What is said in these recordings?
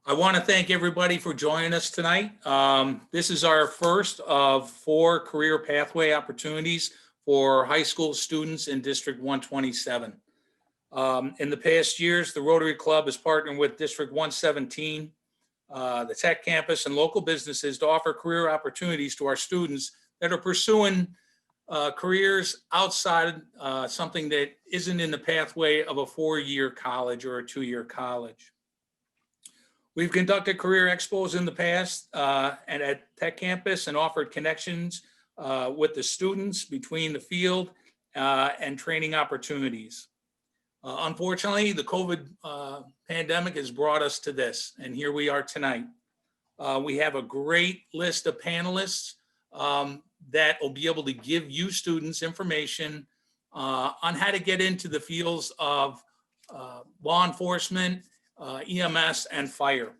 I want to thank everybody for joining us tonight. This is our first of 4 career pathway opportunities for high school students in District 127. In the past years, the Rotary Club has partnered with District 117, the Tech Campus, and local businesses to offer career opportunities to our students that are pursuing careers outside something that isn't in the pathway of a 4-year college or a 2-year college. We've conducted career expos in the past and at Tech Campus and offered connections with the students between the field and training opportunities. Unfortunately, the COVID pandemic has brought us to this, and here we are tonight. We have a great list of panelists that will be able to give you students information on how to get into the fields of law enforcement, EMS, and fire.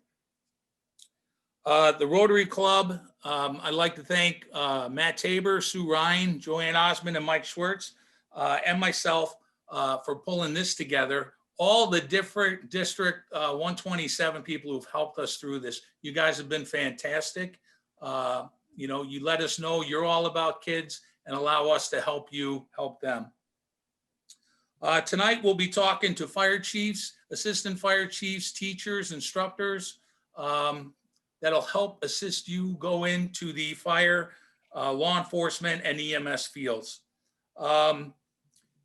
The Rotary Club, I'd like to thank Matt Tabor, Sue Ryan, Joanne Osmond, and Mike Schwartz, and myself for pulling this together. All the different District 127 people who've helped us through this. You guys have been fantastic. You know, you let us know you're all about kids and allow us to help you help them. Tonight, we'll be talking to fire chiefs, assistant fire chiefs, teachers, instructors that'll help assist you go into the fire, law enforcement, and EMS fields.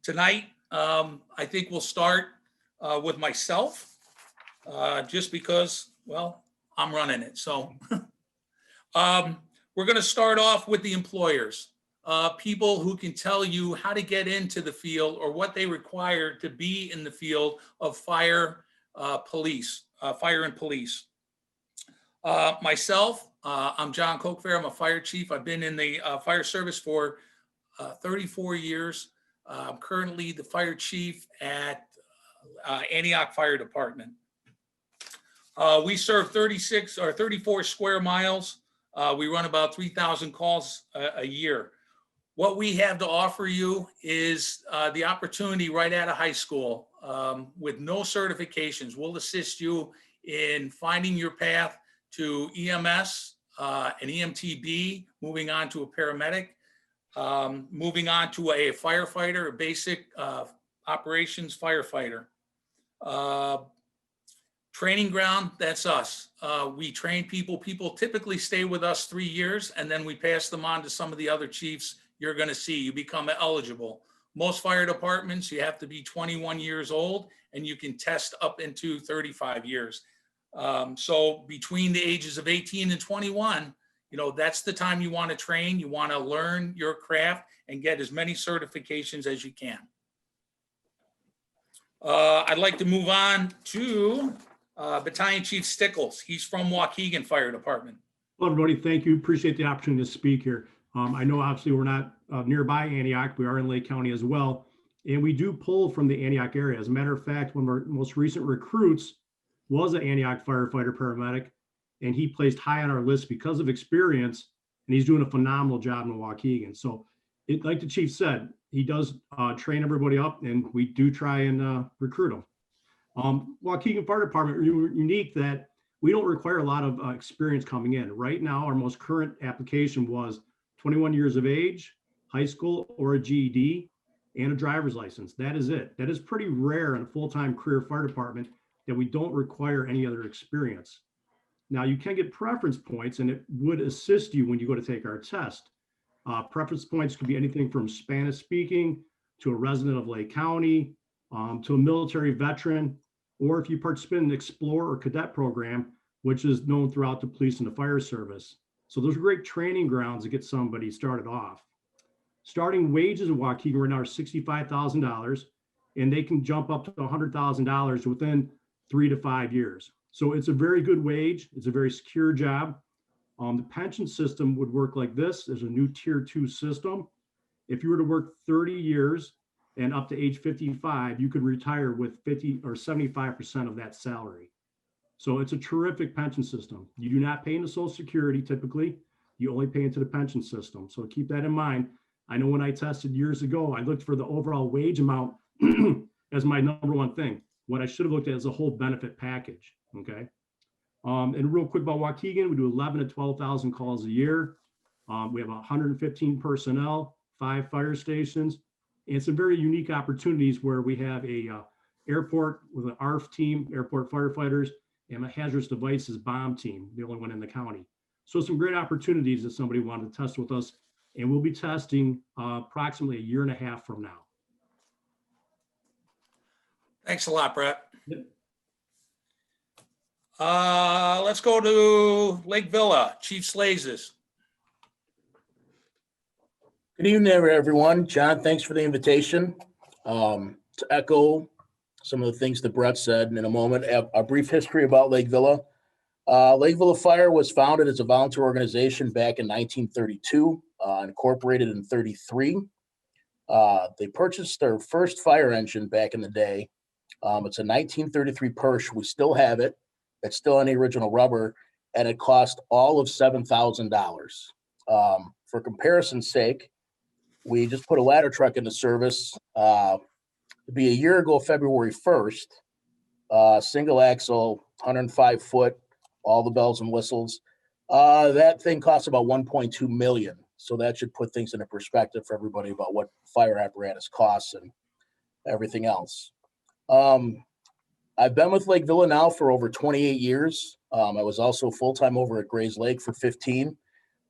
Tonight, I think we'll start with myself, just because, well, I'm running it. So we're going to start off with the employers. People who can tell you how to get into the field or what they require to be in the field of fire, fire and police. Myself, I'm John Cokefair. I'm a fire chief. I've been in the fire service for 34 years. I'm currently the fire chief at Antioch Fire Department. We serve 36 or 34 square miles. We run about 3,000 calls a year. What we have to offer you is the opportunity right out of high school with no certifications. We'll assist you in finding your path to EMS, an EMTB, moving on to a paramedic, moving on to a firefighter, a basic operations firefighter. Training ground, that's us. We train people. People typically stay with us 3 years, and then we pass them on to some of the other chiefs you're going to see. You become eligible. Most fire departments, you have to be 21 years old, and you can test up into 35 years. So between the ages of 18 and 21, you know, that's the time you want to train. You want to learn your craft and get as many certifications as you can. I'd like to move on to Battalion Chief Stickles. He's from Waukegan Fire Department. Hello, everybody. Thank you. Appreciate the opportunity to speak here. I know obviously we're not nearby Antioch. We are in Lake County as well. And we do pull from the Antioch area. As a matter of fact, one of our most recent recruits was an Antioch firefighter paramedic, and he placed high on our list because of experience, and he's doing a phenomenal job in Waukegan. So like the chief said, he does train everybody up, and we do try and recruit them. Waukegan Fire Department, we're unique that we don't require a lot of experience coming in. Right now, our most current application was 21 years of age, high school or a GED, and a driver's license. That is it. That is pretty rare in a full-time career fire department that we don't require any other experience. Now, you can get preference points, and it would assist you when you go to take our test. Preference points could be anything from Spanish speaking to a resident of Lake County, to a military veteran, or if you participate in the Explorer or Cadet program, which is known throughout the police and the fire service. So those are great training grounds to get somebody started off. Starting wages in Waukegan right now are $65,000, and they can jump up to $100,000 within 3 to 5 years. So it's a very good wage. It's a very secure job. The pension system would work like this. There's a new tier 2 system. If you were to work 30 years and up to age 55, you could retire with 50 or 75% of that salary. So it's a terrific pension system. You do not pay into Social Security typically. You only pay into the pension system. So keep that in mind. I know when I tested years ago, I looked for the overall wage amount as my number one thing. What I should have looked at is a whole benefit package. Okay. And real quick about Waukegan, we do 11 to 12,000 calls a year. We have 115 personnel, 5 fire stations, and some very unique opportunities where we have a airport with an ARF team, airport firefighters, and a hazardous devices bomb team, the only one in the county. So some great opportunities if somebody wanted to test with us, and we'll be testing approximately a year and a half from now. Thanks a lot, Brett. Yep. Let's go to Lake Villa, Chief Slazes. Good evening, everyone. John, thanks for the invitation. To echo some of the things that Brett said in a moment, a brief history about Lake Villa. Lake Villa Fire was founded as a volunteer organization back in 1932, incorporated in 33. They purchased their first fire engine back in the day. It's a 1933 Persh. We still have it. It's still on the original rubber, and it cost all of $7,000. For comparison's sake, we just put a ladder truck into service. It'd be a year ago, February 1st, single axle, 105 foot, all the bells and whistles. That thing costs about 1.2 million. So that should put things into perspective for everybody about what fire apparatus costs and everything else. I've been with Lake Villa now for over 28 years. I was also full-time over at Graze Lake for 15.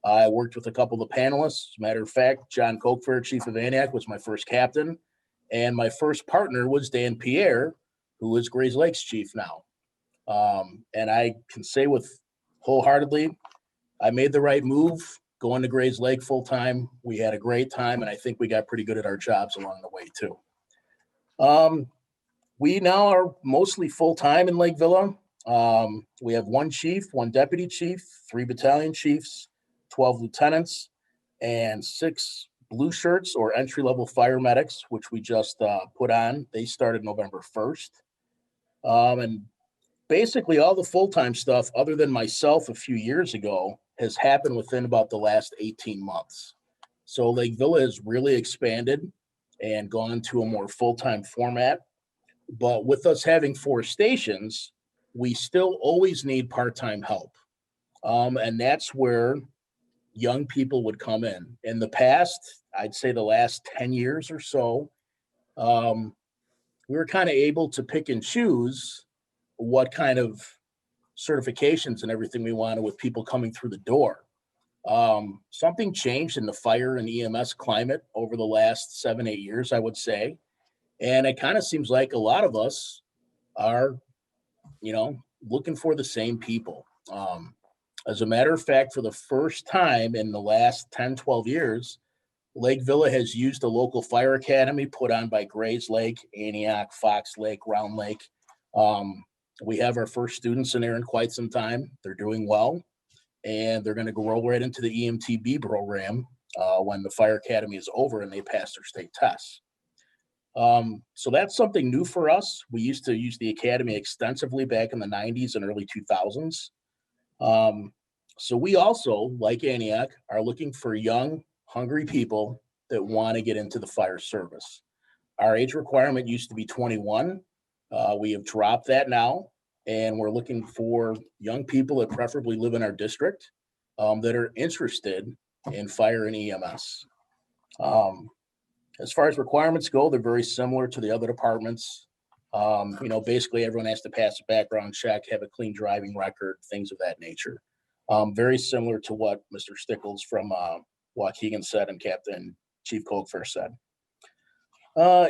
I worked with a couple of the panelists. As a matter of fact, John Kochfer, Chief of Antioch, was my first captain. And my first partner was Dan Pierre, who is Graze Lake's chief now. And I can say with wholeheartedly, I made the right move going to Graze Lake full-time. We had a great time, and I think we got pretty good at our jobs along the way too. We now are mostly full-time in Lake Villa. We have 1 chief, 1 deputy chief, 3 battalion chiefs, 12 lieutenants, and 6 blue shirts or entry-level fire medics, which we just put on. They started November 1st. And basically all the full-time stuff, other than myself a few years ago, has happened within about the last 18 months. So Lake Villa has really expanded and gone to a more full-time format. But with us having 4 stations, we still always need part-time help. And that's where young people would come in. In the past, I'd say the last 10 years or so, we were kind of able to pick and choose what kind of certifications and everything we wanted with people coming through the door. Something changed in the fire and EMS climate over the last 7-8 years, I would say. And it kind of seems like a lot of us are, looking for the same people. As a matter of fact, for the first time in the last 10, 12 years, Lake Villa has used a local fire academy put on by Graze Lake, Antioch, Fox Lake, Round Lake. We have our first students in there in quite some time. They're doing well, and they're going to go right into the EMTB program when the fire academy is over and they pass their state tests. So that's something new for us. We used to use the academy extensively back in the 90s and early 2000s. So we also, like Antioch, are looking for young, hungry people that want to get into the fire service. Our age requirement used to be 21. We have dropped that now, and we're looking for young people that preferably live in our district that are interested in fire and EMS. As far as requirements go, they're very similar to the other departments. Basically everyone has to pass a background check, have a clean driving record, things of that nature. Very similar to what Mr. Stickles from Waukegan said and Captain Chief Kochfer said.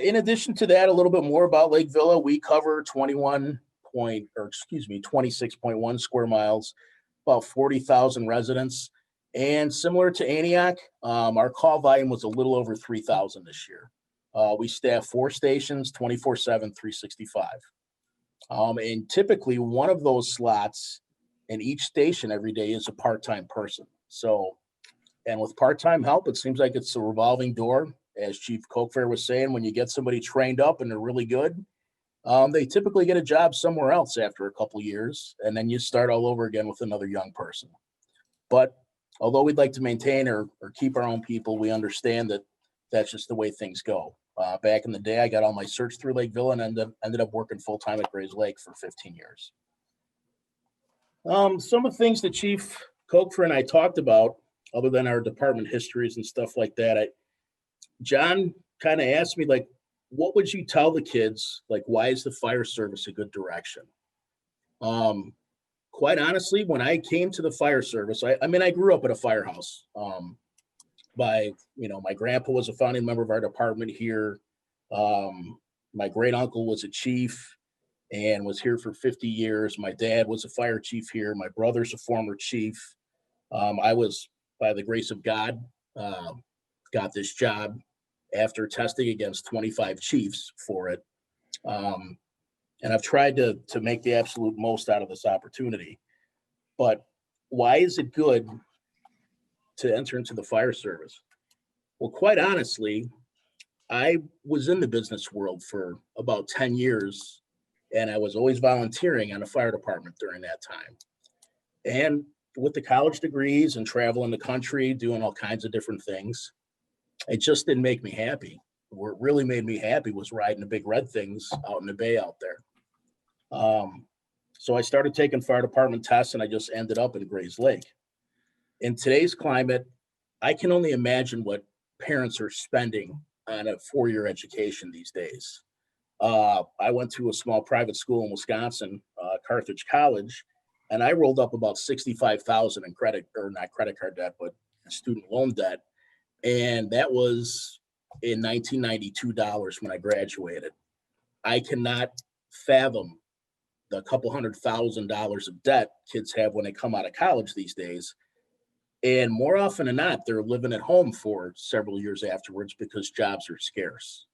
In addition to that, a little bit more about Lake Villa. We cover 26.1 square miles, about 40,000 residents. And similar to Antioch, our call volume was a little over 3,000 this year. We staff 4 stations, 24/7, 365. And typically one of those slots in each station every day is a part-time person. So, and with part-time help, it seems like it's a revolving door. As Chief Kochfer was saying, when you get somebody trained up and they're really good, they typically get a job somewhere else after a couple of years, and then you start all over again with another young person. But although we'd like to maintain or keep our own people, we understand that that's just the way things go. Back in the day, I got all my certs through Lake Villa and ended up working full-time at Graze Lake for 15 years. Some of the things that Chief Kochfer and I talked about, other than our department histories and stuff like that, John kind of asked me, like, what would you tell the kids? Like, why is the fire service a good direction? Quite honestly, when I came to the fire service, I mean, I grew up at a firehouse. My grandpa was a founding member of our department here. My great uncle was a chief and was here for 50 years. My dad was a fire chief here. My brother's a former chief. I was, by the grace of God, got this job after testing against 25 chiefs for it. And I've tried to make the absolute most out of this opportunity. But why is it good to enter into the fire service? Well, quite honestly, I was in the business world for about 10 years, and I was always volunteering on the fire department during that time. And with the college degrees and traveling the country, doing all kinds of different things, it just didn't make me happy. What really made me happy was riding the big red things out in the bay out there. So I started taking fire department tests, and I just ended up in Graze Lake. In today's climate, I can only imagine what parents are spending on a 4-year education these days. I went to a small private school in Wisconsin, Carthage College, and I rolled up about $65,000 in not credit card debt, but student loan debt. And that was in 1992 dollars when I graduated. I cannot fathom the couple $100,000 of debt kids have when they come out of college these days. And more often than not, they're living at home for several years afterwards because jobs are scarce.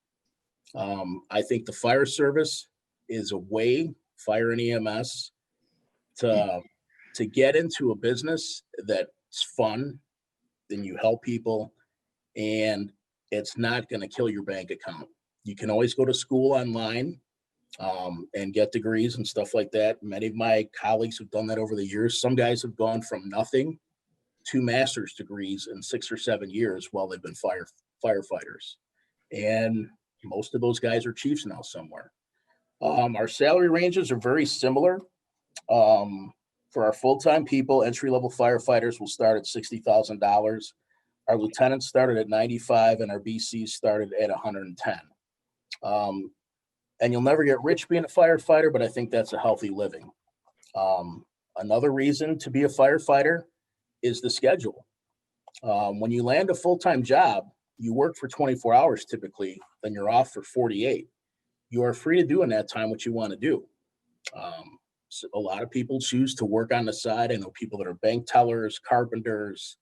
I think the fire service is a way, fire and EMS, to get into a business that's fun, then you help people, and it's not going to kill your bank account. You can always go to school online and get degrees and stuff like that. Many of my colleagues have done that over the years. Some guys have gone from nothing to master's degrees in 6 or 7 years while they've been firefighters. And most of those guys are chiefs now somewhere. Our salary ranges are very similar. For our full-time people, entry-level firefighters will start at $60,000. Our lieutenants started at 95, and our BCs started at 110. And you'll never get rich being a firefighter, but I think that's a healthy living. Another reason to be a firefighter is the schedule. When you land a full-time job, you work for 24 hours typically, then you're off for 48. You are free to do in that time what you want to do. So a lot of people choose to work on the side. I know people that are bank tellers, carpenters.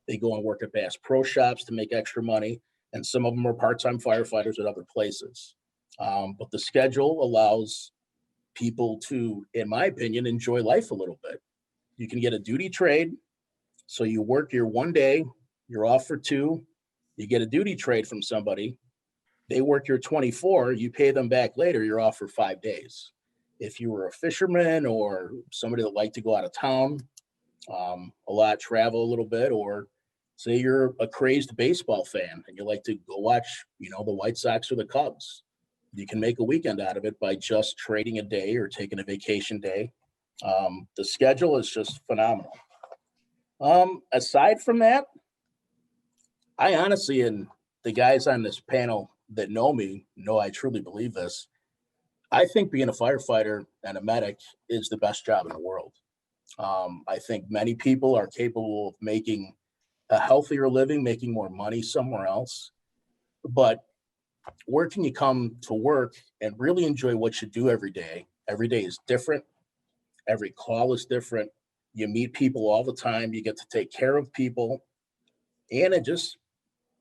They go and work at Bass Pro Shops to make extra money. And some of them are part-time firefighters at other places. But the schedule allows people to, in my opinion, enjoy life a little bit. You can get a duty trade. So you work your 1 day, you're off for 2, you get a duty trade from somebody. They work your 24, you pay them back later, you're off for 5 days. If you were a fisherman or somebody that liked to go out of town, travel a little bit, or say you're a crazed baseball fan and you like to go watch, the White Sox or the Cubs, you can make a weekend out of it by just trading a day or taking a vacation day. The schedule is just phenomenal. Aside from that, I honestly, and the guys on this panel that know me know I truly believe this. I think being a firefighter and a medic is the best job in the world. I think many people are capable of making a healthier living, making more money somewhere else. But where can you come to work and really enjoy what you do every day? Every day is different. Every call is different. You meet people all the time. You get to take care of people. And it just,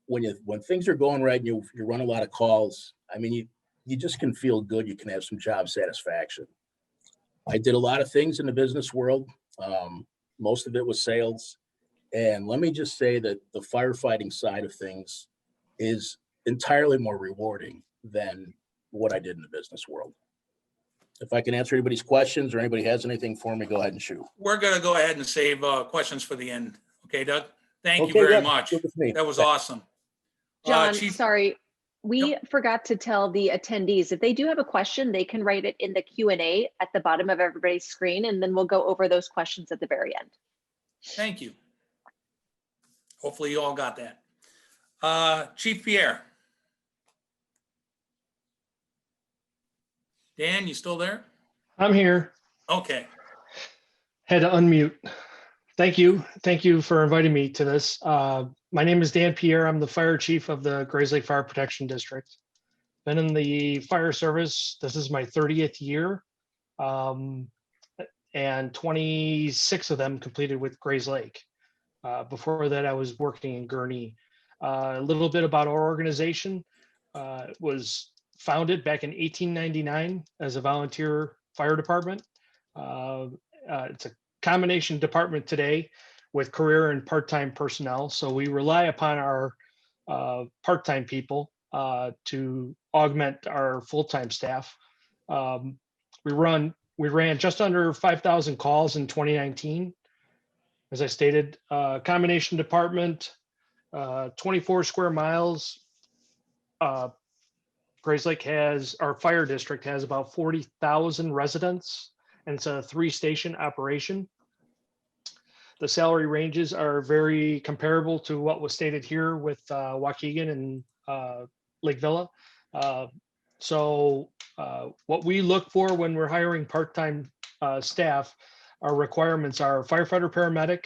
when things are going right and you run a lot of calls, I mean, you just can feel good. You can have some job satisfaction. I did a lot of things in the business world. Most of it was sales. And let me just say that the firefighting side of things is entirely more rewarding than what I did in the business world. If I can answer anybody's questions or anybody has anything for me, go ahead and shoot. We're going to go ahead and save questions for the end. Okay, Doug? Thank you very much. That was awesome. John, Chief, sorry. We forgot to tell the attendees, if they do have a question, they can write it in the Q&A at the bottom of everybody's screen, and then we'll go over those questions at the very end. Thank you. Hopefully you all got that. Chief Pierre. Dan, you still there? I'm here. Okay. Had to unmute. Thank you. Thank you for inviting me to this. My name is Dan Pierre. I'm the fire chief of the Graze Lake Fire Protection District. Been in the fire service. This is my 30th year. And 26 of them completed with Graze Lake. Before that, I was working in Gurnee. A little bit about our organization. It was founded back in 1899 as a volunteer fire department. It's a combination department today with career and part-time personnel. So we rely upon our part-time people to augment our full-time staff. We ran just under 5,000 calls in 2019. As I stated, combination department, 24 square miles. Graze Lake our fire district has about 40,000 residents, and it's a 3-station operation. The salary ranges are very comparable to what was stated here with Waukegan and Lake Villa. So what we look for when we're hiring part-time staff, our requirements are firefighter, paramedic,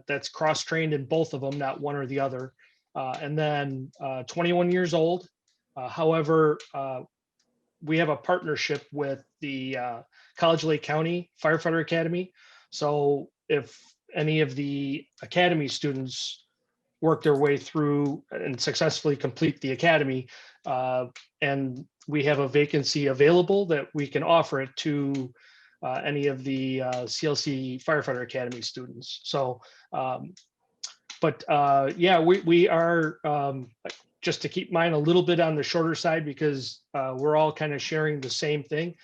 that's cross-trained in both of them, not one or the other. And then 21 years old. However, we have a partnership with the College Lake County Firefighter Academy. So if any of the Academy students work their way through and successfully complete the Academy, and we have a vacancy available, that we can offer it to any of the CLC Firefighter Academy students. So, yeah, we are, just to keep mine a little bit on the shorter side, because we're all kind of sharing the same thing.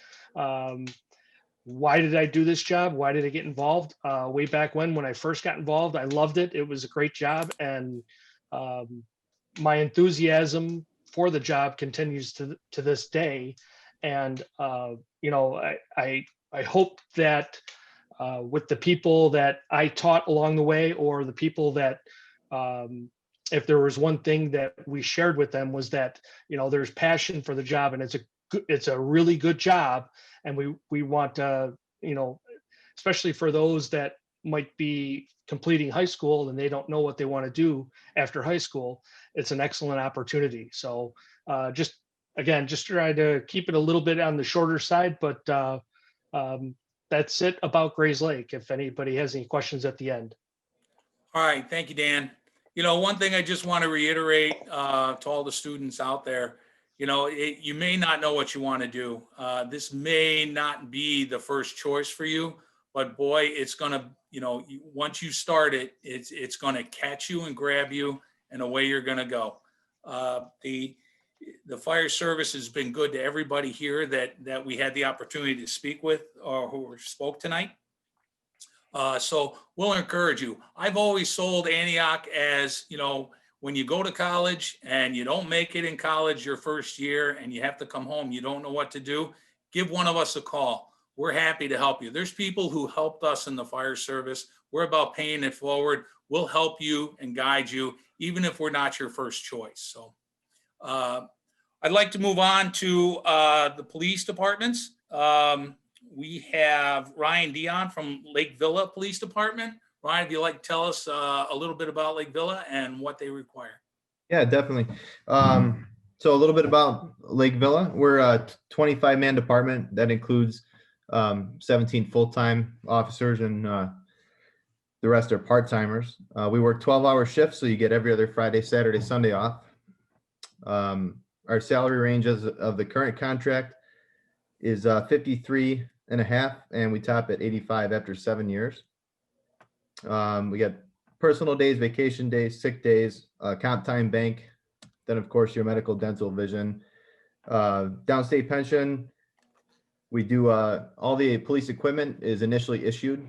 Why did I do this job? Why did I get involved? Way back when I first got involved, I loved it. It was a great job. And my enthusiasm for the job continues to this day. And, you know, I hope that with the people that I taught along the way, or the people that, if there was one thing that we shared with them, was that, you know, there's passion for the job, and it's a really good job. And we want to, you know, especially for those that might be completing high school and they don't know what they want to do after high school, it's an excellent opportunity. So just try to keep it a little bit on the shorter side, but that's it about Graze Lake. If anybody has any questions at the end. All right. Thank you, Dan. You know, one thing I just want to reiterate to all the students out there, you know, you may not know what you want to do. This may not be the first choice for you, but boy, it's going to, you know, once you start it, it's going to catch you and grab you, and away you're going to go. The fire service has been good to everybody here that we had the opportunity to speak with, or who spoke tonight. So we'll encourage you. I've always sold Antioch as, you know, when you go to college and you don't make it in college your first year and you have to come home, you don't know what to do, give one of us a call. We're happy to help you. There's people who helped us in the fire service. We're about paying it forward. We'll help you and guide you, even if we're not your first choice. So I'd like to move on to the police departments. We have Ryan Dion from Lake Villa Police Department. Ryan, if you'd like to tell us a little bit about Lake Villa and what they require. Yeah, definitely. So a little bit about Lake Villa. We're a 25-man department that includes 17 full-time officers, and the rest are part-timers. We work 12-hour shifts, so you get every other Friday, Saturday, Sunday off. Our salary range of the current contract is 53.5, and we top at 85 after 7 years. We got personal days, vacation days, sick days, comp time, bank, then of course your medical, dental, vision, downstate pension. We do all the police equipment is initially issued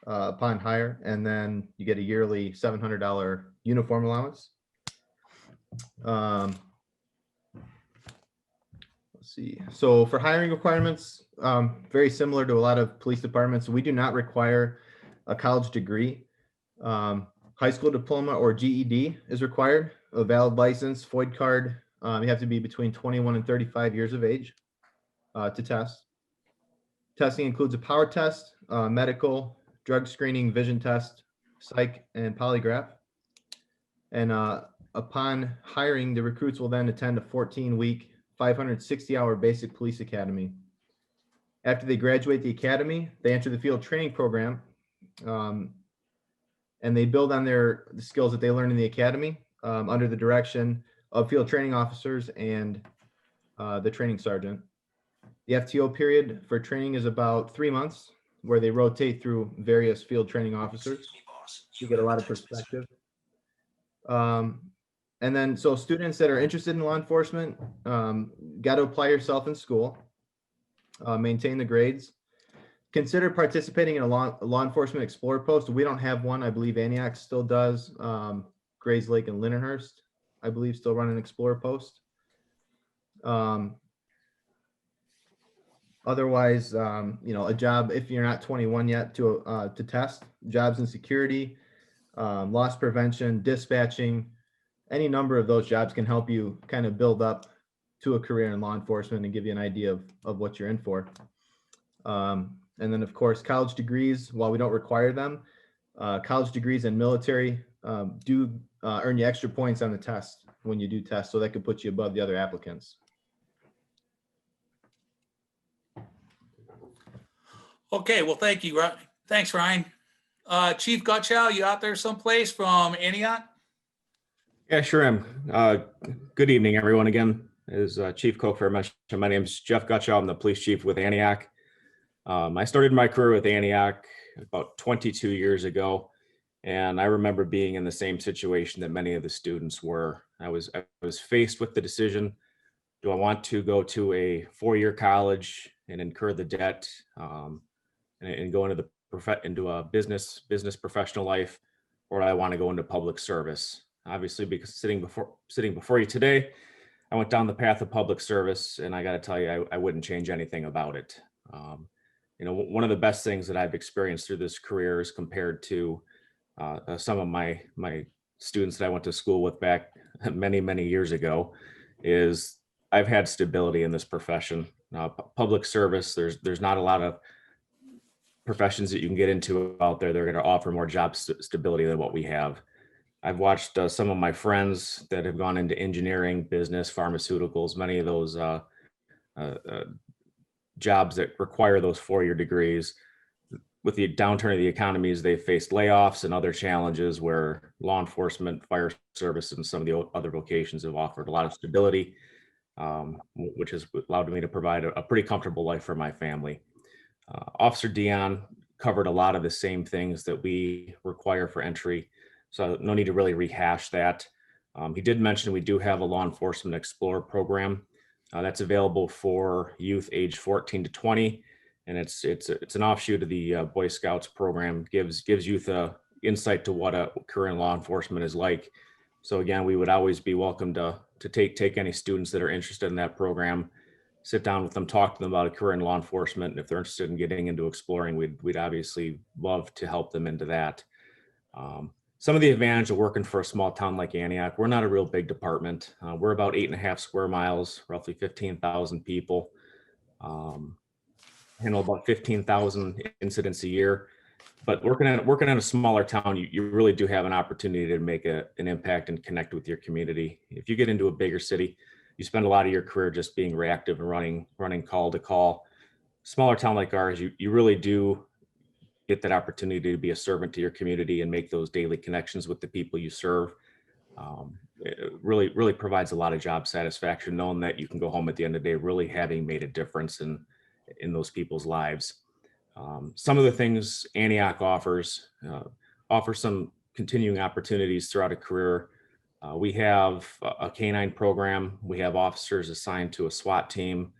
upon hire, and then you get a yearly $700 uniform allowance. let's see. So for hiring requirements, very similar to a lot of police departments, we do not require a college degree. High school diploma or GED is required, a valid license, FOID card. You have to be between 21 and 35 years of age to test. Testing includes a power test, medical, drug screening, vision test, psych, and polygraph. And upon hiring, the recruits will then attend a 14-week, 560-hour basic police academy. After they graduate the academy, they enter the field training program, and they build on the skills that they learn in the academy under the direction of field training officers and the training sergeant. The FTO period for training is about 3 months, where they rotate through various field training officers. You get a lot of perspective. And then, so students that are interested in law enforcement, got to apply yourself in school, maintain the grades, consider participating in a law enforcement explorer post. We don't have one. I believe Antioch still does. Graze Lake and Lindenhurst, I believe, still run an explorer post. Otherwise, a job, if you're not 21 yet, to test, jobs in security, loss prevention, dispatching, any number of those jobs can help you kind of build up to a career in law enforcement and give you an idea of what you're in for. And then, of course, college degrees, while we don't require them, college degrees and military do earn you extra points on the test when you do test, so that could put you above the other applicants. Okay, well, thank you. Thanks, Ryan. Chief Gutchow, you out there someplace from Antioch? Yeah, sure am. Good evening, everyone. Again, as Chief Coker mentioned, my name is Jeff Gutchow. I'm the police chief with Antioch. I started my career with Antioch about 22 years ago, and I remember being in the same situation that many of the students were. I was faced with the decision: do I want to go to a 4-year college and incur the debt and go into a business professional life, or do I want to go into public service? Obviously, because sitting before you today, I went down the path of public service, and I got to tell you, I wouldn't change anything about it. One of the best things that I've experienced through this career is compared to some of my students that I went to school with back many years ago, is I've had stability in this profession. Public service, there's not a lot of professions that you can get into out there. They're going to offer more job stability than what we have. I've watched some of my friends that have gone into engineering, business, pharmaceuticals, many of those jobs that require those 4-year degrees. With the downturn of the economies, they've faced layoffs and other challenges where law enforcement, fire service, and some of the other vocations have offered a lot of stability, which has allowed me to provide a pretty comfortable life for my family. Officer Dion covered a lot of the same things that we require for entry, so no need to really rehash that. He did mention we do have a law enforcement explorer program that's available for youth age 14 to 20, and it's an offshoot of the Boy Scouts program. Gives youth a insight to what a career in law enforcement is like. So again, we would always be welcome to take any students that are interested in that program, sit down with them, talk to them about a career in law enforcement. And if they're interested in getting into exploring, we'd obviously love to help them into that. Some of the advantage of working for a small town like Antioch, we're not a real big department. We're about 8.5 square miles, roughly 15,000 people, handle about 15,000 incidents a year. But working in a smaller town, you really do have an opportunity to make an impact and connect with your community. If you get into a bigger city, you spend a lot of your career just being reactive and running call to call. Smaller town like ours, you really do get that opportunity to be a servant to your community and make those daily connections with the people you serve. It really provides a lot of job satisfaction, knowing that you can go home at the end of the day really having made a difference in those people's lives. Some of the things Antioch offers some continuing opportunities throughout a career. We have a Canine program. We have officers assigned to a SWAT team.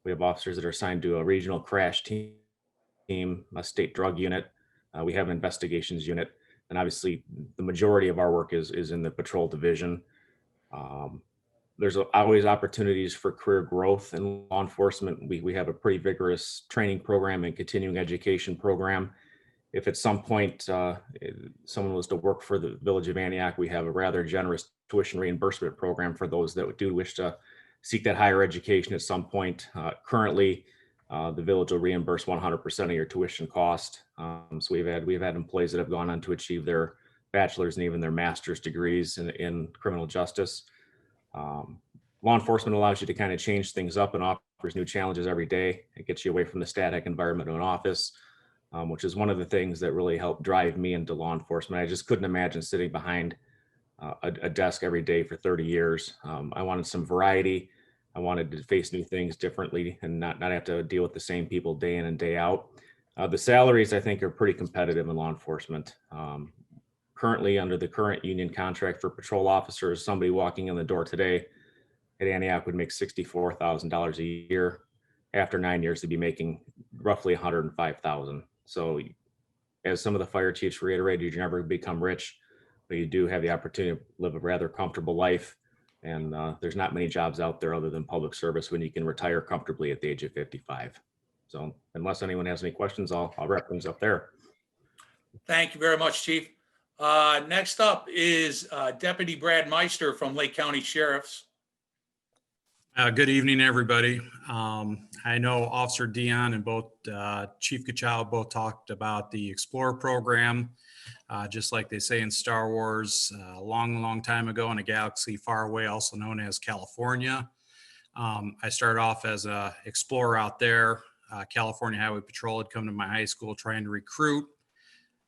We have officers that are assigned to a regional crash team, a state drug unit. We have an investigations unit. And obviously the majority of our work is in the patrol division. There's always opportunities for career growth in law enforcement. We have a pretty vigorous training program and continuing education program. If at some point someone was to work for the Village of Antioch, we have a rather generous tuition reimbursement program for those that do wish to seek that higher education at some point. Currently, the village will reimburse 100% of your tuition cost. So we've had employees that have gone on to achieve their bachelor's and even their master's degrees in criminal justice. Law enforcement allows you to kind of change things up and offers new challenges every day. It gets you away from the static environment of an office, which is one of the things that really helped drive me into law enforcement. I just couldn't imagine sitting behind a desk every day for 30 years. I wanted some variety. I wanted to face new things differently and not have to deal with the same people day in and day out. The salaries, I think, are pretty competitive in law enforcement. Currently, under the current union contract for patrol officers, somebody walking in the door today at Antioch would make $64,000 a year. After 9 years, they'd be making roughly $105,000. So as some of the fire chiefs reiterated, you never become rich, but you do have the opportunity to live a rather comfortable life. And there's not many jobs out there other than public service when you can retire comfortably at the age of 55. So unless anyone has any questions, I'll wrap things up there. Thank you very much, Chief. Next up is Deputy Brad Meister from Lake County Sheriff's. Good evening, everybody. I know Officer Dion and both Chief Kachow both talked about the Explorer program. Just like they say in Star Wars, a long time ago in a galaxy far away, also known as California. I started off as an explorer out there. California Highway Patrol had come to my high school trying to recruit.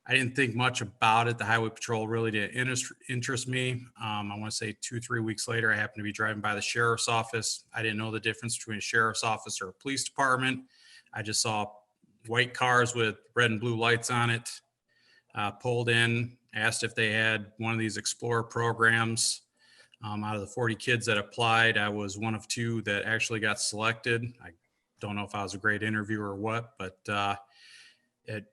I didn't think much about it. The Highway Patrol really didn't interest me. I want to say 2-3 weeks later, I happened to be driving by the sheriff's office. I didn't know the difference between a sheriff's office or a police department. I just saw white cars with red and blue lights on it. Pulled in, asked if they had one of these Explorer programs. Out of the 40 kids that applied, I was one of 2 that actually got selected. I don't know if I was a great interviewer or what, but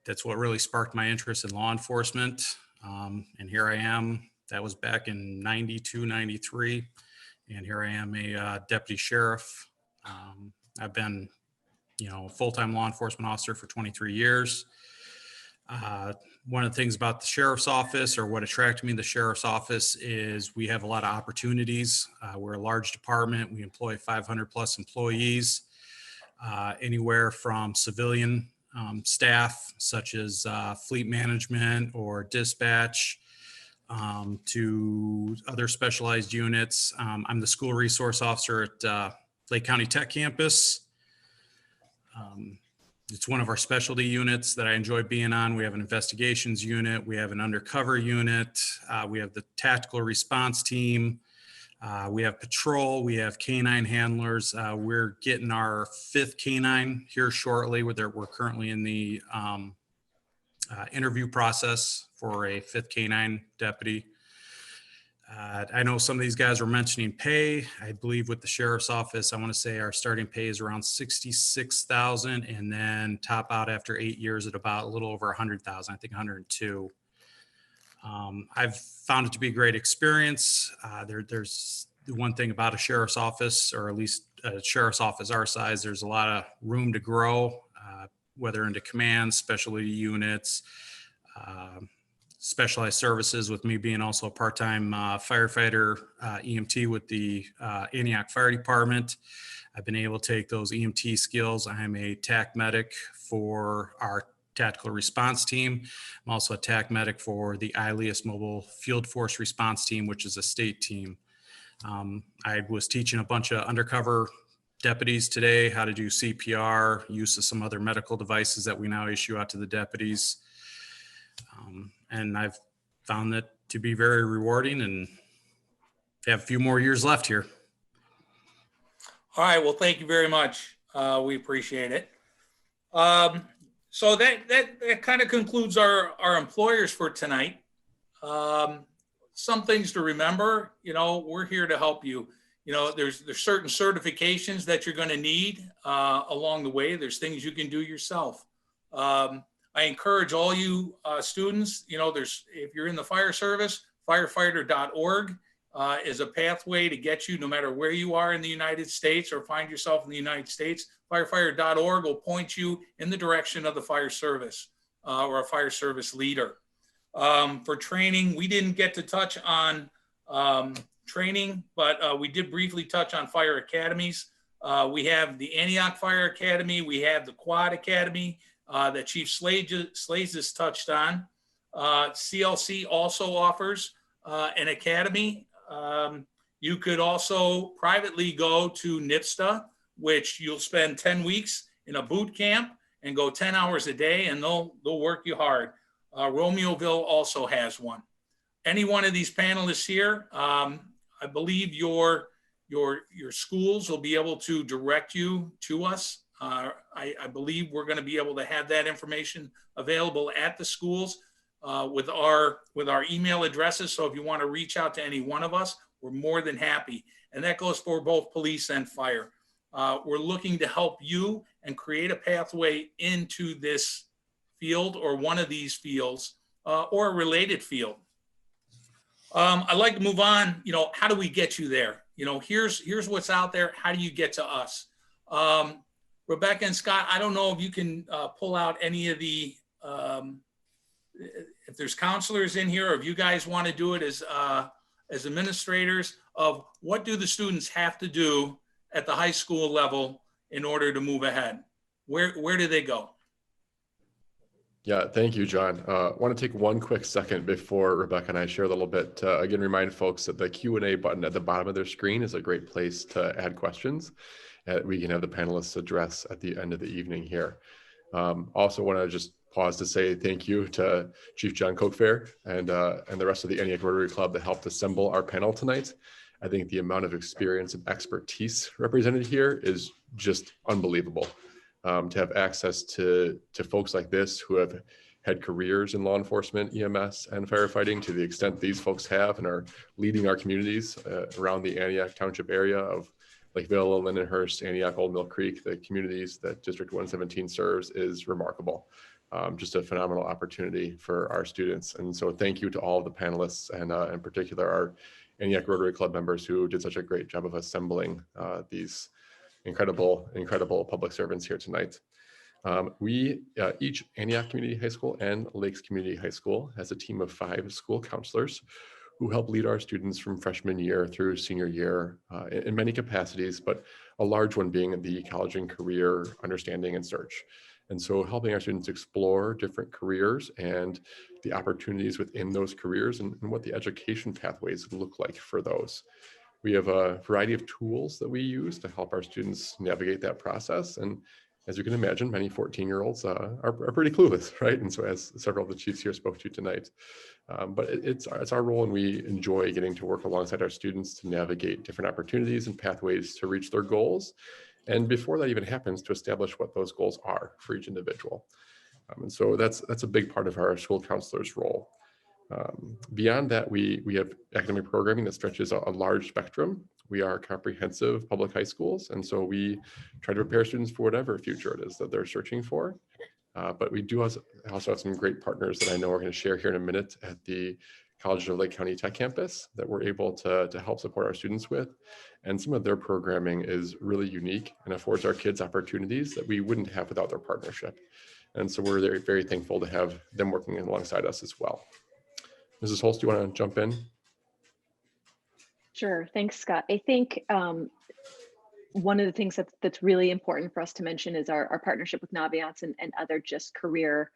that's what really sparked my interest in law enforcement. And here I am. That was back in 92, 93. And here I am, a deputy sheriff. I've been, a full-time law enforcement officer for 23 years. One of the things about the sheriff's office, or what attracted me to the sheriff's office, is we have a lot of opportunities. We're a large department. We employ 500 plus employees, anywhere from civilian staff, such as fleet management or dispatch, to other specialized units. I'm the school resource officer at Lake County Tech Campus. It's one of our specialty units that I enjoy being on. We have an investigations unit. We have an undercover unit. We have the tactical response team. We have patrol. We have canine handlers. We're getting our 5th canine here shortly. We're currently in the interview process for a 5th canine deputy. I know some of these guys were mentioning pay. I believe with the sheriff's office, I want to say our starting pay is around $66,000, and then top out after 8 years at about a little over $100,000. I think 102. I've found it to be a great experience. There's the one thing about a sheriff's office, or at least a sheriff's office our size, there's a lot of room to grow, whether into commands, specialty units, specialized services, with me being also a part-time firefighter, EMT with the Antioch Fire Department. I've been able to take those EMT skills. I'm a TAC medic for our tactical response team. I'm also a TAC medic for the ILEAS Mobile Field Force Response Team, which is a state team. I was teaching a bunch of undercover deputies today how to do CPR, use of some other medical devices that we now issue out to the deputies. And I've found that to be very rewarding, and have a few more years left here. All right. Well, thank you very much. We appreciate it. So that kind of concludes our employers for tonight. Some things to remember, we're here to help you. There's certain certifications that you're going to need along the way. There's things you can do yourself. I encourage all you students, if you're in the fire service, firefighter.org is a pathway to get you, no matter where you are in the United States or find yourself in the United States. Firefighter.org will point you in the direction of the fire service or a fire service leader. For training, we didn't get to touch on training, but we did briefly touch on fire academies. We have the Antioch Fire Academy. We have the Quad Academy that Chief Slays has touched on. CLC also offers an academy. You could also privately go to NIPSTA, which you'll spend 10 weeks in a boot camp and go 10 hours a day, and they'll work you hard. Romeoville also has one. Any one of these panelists here, I believe your schools will be able to direct you to us. I believe we're going to be able to have that information available at the schools with our email addresses. So if you want to reach out to any one of us, we're more than happy. And that goes for both police and fire. We're looking to help you and create a pathway into this field or one of these fields or a related field. I'd like to move on. How do we get you there? Here's what's out there. How do you get to us? Rebecca and Scott, I don't know if you can pull out any of the, if there's counselors in here, or if you guys want to do it as administrators, of what do the students have to do at the high school level in order to move ahead? Where do they go? Yeah, thank you, John. I want to take one quick second before Rebecca and I share a little bit. Again, remind folks that the Q&A button at the bottom of their screen is a great place to add questions that we can have the panelists address at the end of the evening here. Also want to just pause to say thank you to Chief John Kochfair and the rest of the Antioch Rotary Club that helped assemble our panel tonight. I think the amount of experience and expertise represented here is just unbelievable. To have access to folks like this who have had careers in law enforcement, EMS, and firefighting to the extent these folks have and are leading our communities around the Antioch Township area of Lakeville, Lindenhurst, Antioch, Old Mill Creek, the communities that District 117 serves is remarkable. Just a phenomenal opportunity for our students. And so thank you to all of the panelists and in particular our Antioch Rotary Club members who did such a great job of assembling these incredible public servants here tonight. Each Antioch Community High School and Lakes Community High School has a team of 5 school counselors who help lead our students from freshman year through senior year in many capacities, but a large one being the college and career understanding and search. And so helping our students explore different careers and the opportunities within those careers and what the education pathways look like for those. We have a variety of tools that we use to help our students navigate that process. And as you can imagine, many 14-year-olds are pretty clueless, right? And so as several of the chiefs here spoke to tonight, but it's our role, and we enjoy getting to work alongside our students to navigate different opportunities and pathways to reach their goals. And before that even happens, to establish what those goals are for each individual. And so that's a big part of our school counselor's role. Beyond that, we have academic programming that stretches a large spectrum. We are comprehensive public high schools, and so we try to prepare students for whatever future it is that they're searching for. But we do also have some great partners that I know we're going to share here in a minute at the College of Lake County Tech Campus that we're able to help support our students with. And some of their programming is really unique and affords our kids opportunities that we wouldn't have without their partnership. And so we're very, very thankful to have them working alongside us as well. Mrs. Holst, do you want to jump in? Sure. Thanks, Scott. I think one of the things that's really important for us to mention is our partnership with Naviance and other just career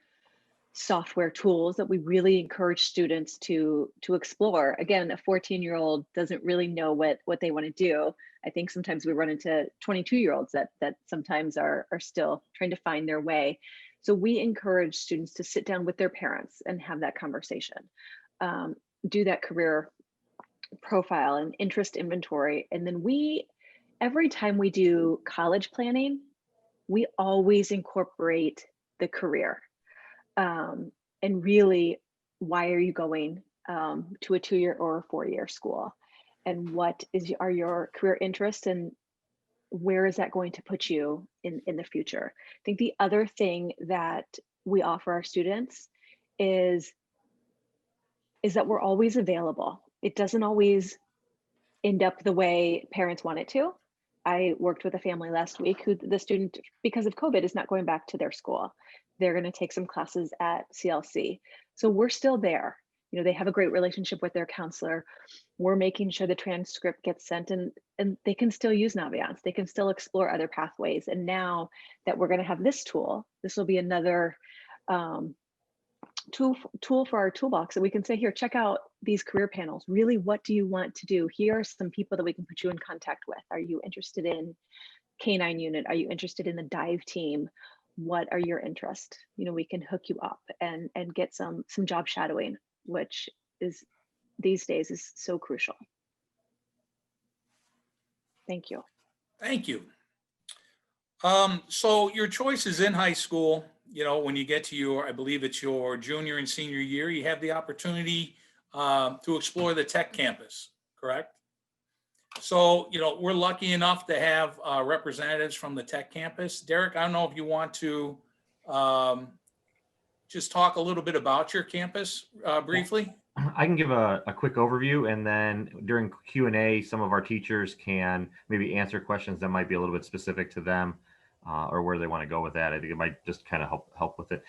software tools that we really encourage students to explore. Again, a 14-year-old doesn't really know what they want to do. I think sometimes we run into 22-year-olds that sometimes are still trying to find their way. So we encourage students to sit down with their parents and have that conversation. Do that career profile and interest inventory. And then every time we do college planning, we always incorporate the career. And really, why are you going to a 2-year or a 4-year school? And what are your career interests, and where is that going to put you in the future? I think the other thing that we offer our students is that we're always available. It doesn't always end up the way parents want it to. I worked with a family last week who the student, because of COVID, is not going back to their school. They're going to take some classes at CLC. So we're still there. You know, they have a great relationship with their counselor. We're making sure the transcript gets sent, and they can still use Naviance. They can still explore other pathways. And now that we're going to have this tool, this will be another tool for our toolbox that we can say, here, check out these career panels. Really, what do you want to do? Here are some people that we can put you in contact with. Are you interested in Canine unit? Are you interested in the dive team? What are your interests? You know, we can hook you up and get some job shadowing, which is these days is so crucial. Thank you. Thank you. So your choice is in high school. You know, when you get to your, I believe it's your junior and senior year, you have the opportunity to explore the tech campus, correct? So, you know, we're lucky enough to have representatives from the tech campus. Derek, I don't know if you want to just talk a little bit about your campus briefly. I can give a quick overview, and then during Q&A, some of our teachers can maybe answer questions that might be a little bit specific to them or where they want to go with that. I think it might just kind of help with it.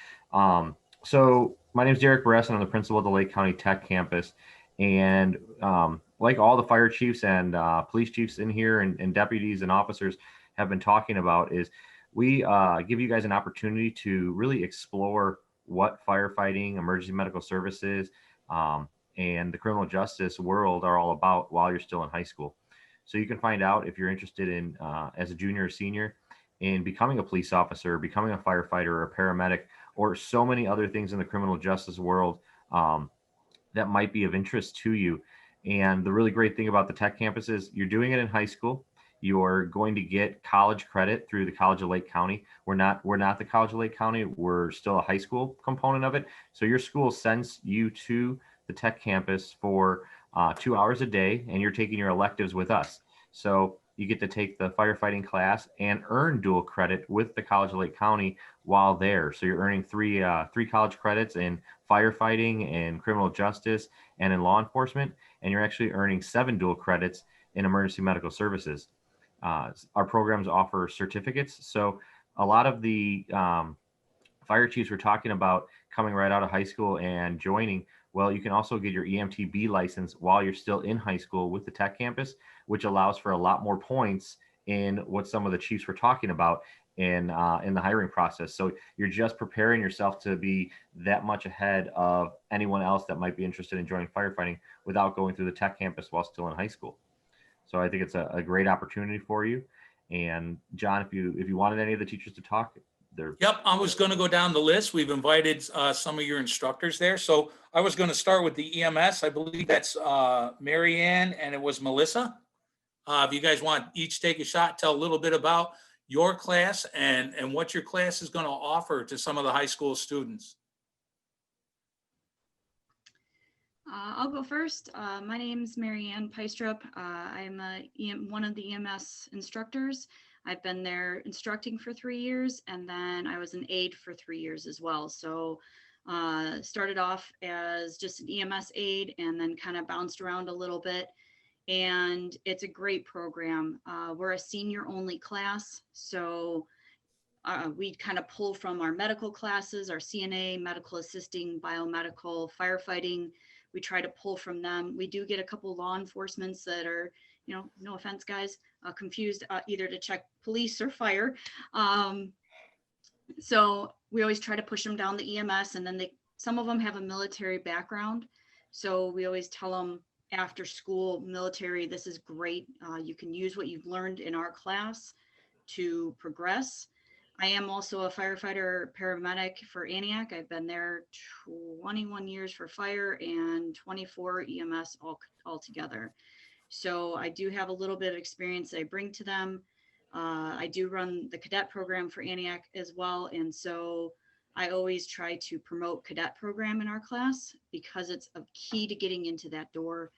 So my name is Derek Barres, and I'm the principal of the Lake County Tech Campus. And like all the fire chiefs and police chiefs in here and deputies and officers have been talking about, is we give you guys an opportunity to really explore what firefighting, emergency medical services, and the criminal justice world are all about while you're still in high school. So you can find out if you're interested in, as a junior or senior, in becoming a police officer, becoming a firefighter or a paramedic, or so many other things in the criminal justice world that might be of interest to you. And the really great thing about the tech campus is you're doing it in high school. You're going to get college credit through the College of Lake County. We're not the College of Lake County. We're still a high school component of it. So your school sends you to the tech campus for 2 hours a day, and you're taking your electives with us. So you get to take the firefighting class and earn dual credit with the College of Lake County while there. So you're earning three college credits in firefighting and criminal justice and in law enforcement, and you're actually earning 7 dual credits in emergency medical services. Our programs offer certificates. So a lot of the fire chiefs were talking about coming right out of high school and joining. Well, you can also get your EMTB license while you're still in high school with the tech campus, which allows for a lot more points in what some of the chiefs were talking about in the hiring process. So you're just preparing yourself to be that much ahead of anyone else that might be interested in joining firefighting without going through the tech campus while still in high school. So I think it's a great opportunity for you. And John, if you wanted any of the teachers to talk, they're. Yep, I was going to go down the list. We've invited some of your instructors there. So I was going to start with the EMS. I believe that's Mary Ann and it was Melissa. If you guys want each take a shot, tell a little bit about your class and what your class is going to offer to some of the high school students. I'll go first. My name's Mary Ann Peistrup. I'm one of the EMS instructors. I've been there instructing for 3 years, and then I was an aide for 3 years as well. So started off as just an EMS aide and then kind of bounced around a little bit. And it's a great program. We're a senior only class. So we kind of pull from our medical classes, our CNA, medical assisting, biomedical, firefighting. We try to pull from them. We do get a couple law enforcements that are, you know, no offense, guys, confused either to check police or fire. So we always try to push them down the EMS, and then some of them have a military background. So we always tell them after school, military, this is great. You can use what you've learned in our class to progress. I am also a firefighter paramedic for Antioch. I've been there 21 years for fire and 24 EMS all together. So I do have a little bit of experience that I bring to them. I do run the cadet program for Antioch as well. And so I always try to promote cadet program in our class because it's a key to getting into that door.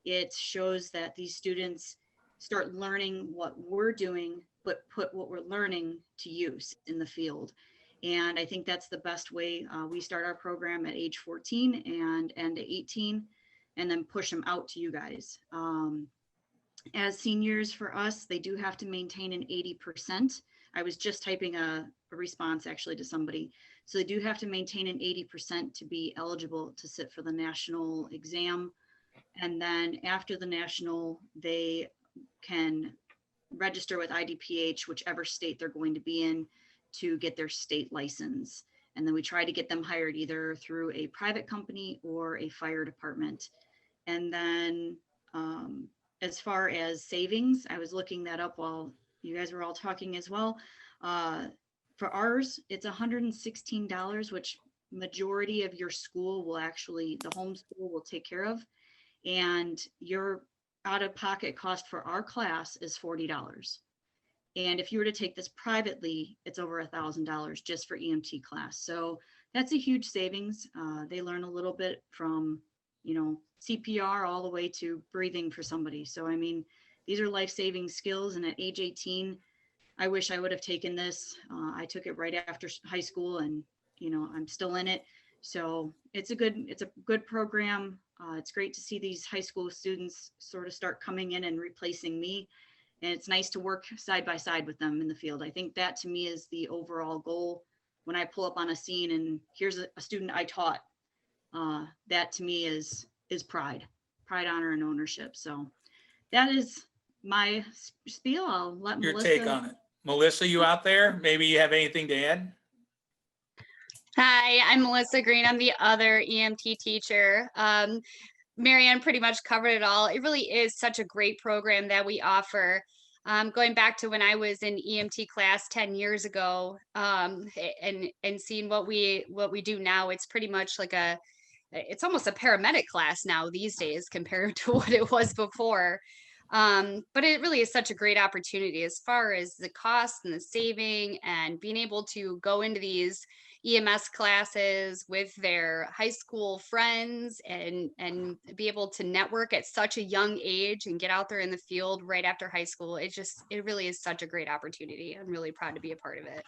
It shows that these students start learning what we're doing, but put what we're learning to use in the field. And I think that's the best way. We start our program at age 14 and end at 18, and then push them out to you guys. As seniors for us, they do have to maintain an 80%. I was just typing a response actually to somebody. So they do have to maintain an 80% to be eligible to sit for the national exam. And then after the national, they can register with IDPH, whichever state they're going to be in, to get their state license. And then we try to get them hired either through a private company or a fire department. And then as far as savings, I was looking that up while you guys were all talking as well. For ours, it's $116, which majority of your school will actually, the home school will take care of. And your out-of-pocket cost for our class is $40. And if you were to take this privately, it's over $1,000 just for EMT class. So that's a huge savings. They learn a little bit from, you know, CPR all the way to breathing for somebody. So, I mean, these are life-saving skills. And at age 18, I wish I would have taken this. I took it right after high school, and, you know, I'm still in it. So it's a good program. It's great to see these high school students sort of start coming in and replacing me. And it's nice to work side by side with them in the field. I think that to me is the overall goal. When I pull up on a scene and here's a student I taught, that to me is pride, honor, and ownership. So that is my spiel. I'll let Your Melissa take on it. Melissa, you out there? Maybe you have anything to add? Hi, I'm Melissa Green. I'm the other EMT teacher. Marianne pretty much covered it all. It really is such a great program that we offer. Going back to when I was in EMT class 10 years ago, and seeing what we do now, it's pretty much like it's almost a paramedic class now these days compared to what it was before. But it really is such a great opportunity as far as the cost and the saving and being able to go into these EMS classes with their high school friends and be able to network at such a young age and get out there in the field right after high school. It really is such a great opportunity. I'm really proud to be a part of it.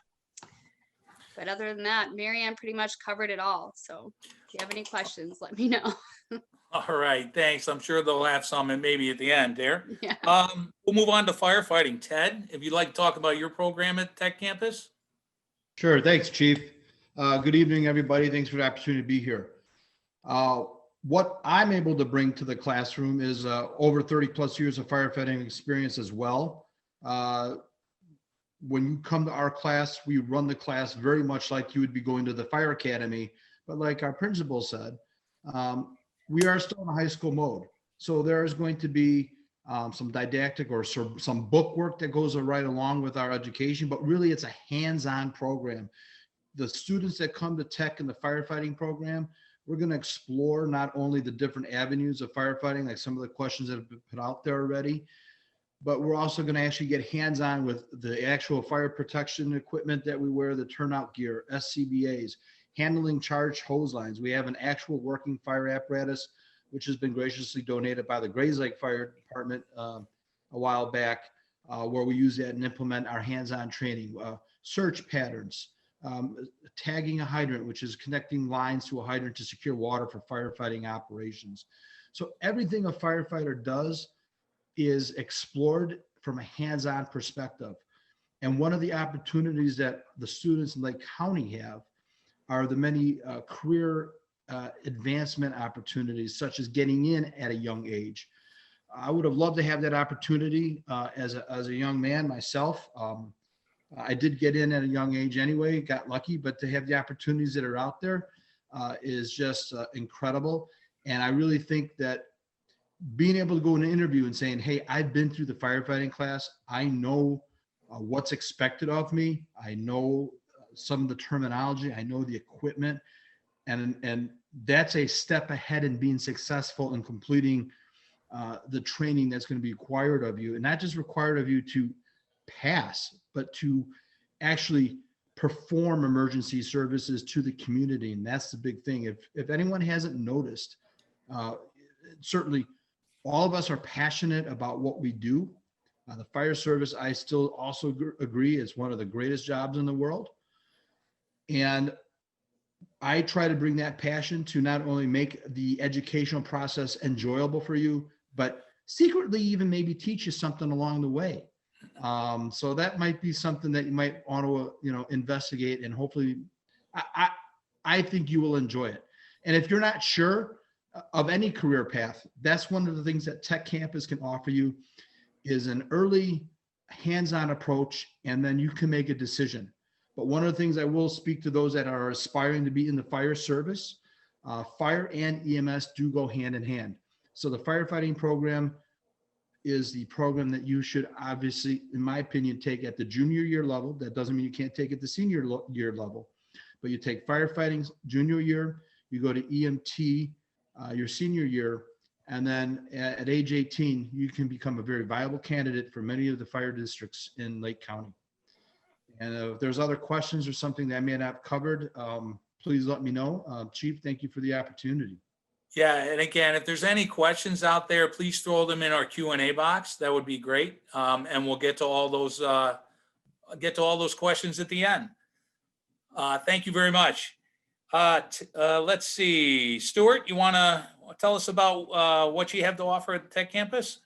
But other than that, Marianne pretty much covered it all. So if you have any questions, let me know. All right, thanks. I'm sure they'll have some and maybe at the end there. Yeah. We'll move on to firefighting. Ted, if you'd like to talk about your program at Tech Campus. Sure. Thanks, Chief. Good evening, everybody. Thanks for the opportunity to be here. What I'm able to bring to the classroom is over 30 plus years of firefighting experience as well. When you come to our class, we run the class very much like you would be going to the fire academy. But like our principal said, we are still in a high school mode. So there's going to be some didactic or some book work that goes right along with our education, but really it's a hands-on program. The students that come to Tech in the firefighting program, we're going to explore not only the different avenues of firefighting, like some of the questions that have been put out there already, but we're also going to actually get hands-on with the actual fire protection equipment that we wear, the turnout gear, SCBAs, handling charged hose lines. We have an actual working fire apparatus, which has been graciously donated by the Graze Fire Department a while back, where we use that and implement our hands-on training, search patterns, tagging a hydrant, which is connecting lines to a hydrant to secure water for firefighting operations. So everything a firefighter does is explored from a hands-on perspective. And one of the opportunities that the students in Lake County have are the many career advancement opportunities, such as getting in at a young age. I would have loved to have that opportunity as a young man myself. I did get in at a young age anyway, got lucky, but to have the opportunities that are out there is just incredible. And I really think that being able to go in an interview and saying, hey, I've been through the firefighting class. I know what's expected of me. I know some of the terminology. I know the equipment. And that's a step ahead in being successful in completing the training that's going to be required of you. And not just required of you to pass, but to actually perform emergency services to the community. And that's the big thing. If anyone hasn't noticed, certainly all of us are passionate about what we do. The fire service, I still also agree, is one of the greatest jobs in the world. And I try to bring that passion to not only make the educational process enjoyable for you, but secretly even maybe teach you something along the way. So that might be something that you might want to, investigate, and hopefully I think you will enjoy it. And if you're not sure of any career path, that's one of the things that Tech Campus can offer you, is an early hands-on approach, and then you can make a decision. But one of the things I will speak to those that are aspiring to be in the fire service, fire and EMS do go hand in hand. So the firefighting program is the program that you should obviously, in my opinion, take at the junior year level. That doesn't mean you can't take it at the senior year level, but you take firefighting junior year, you go to EMT your senior year, and then at age 18, you can become a very viable candidate for many of the fire districts in Lake County. And if there's other questions or something that I may not have covered, please let me know. Chief, thank you for the opportunity. Yeah, and again, if there's any questions out there, please throw them in our Q&A box. That would be great. And we'll get to all those questions at the end. Thank you very much. Let's see, Stuart, you want to tell us about what you have to offer at Tech Campus?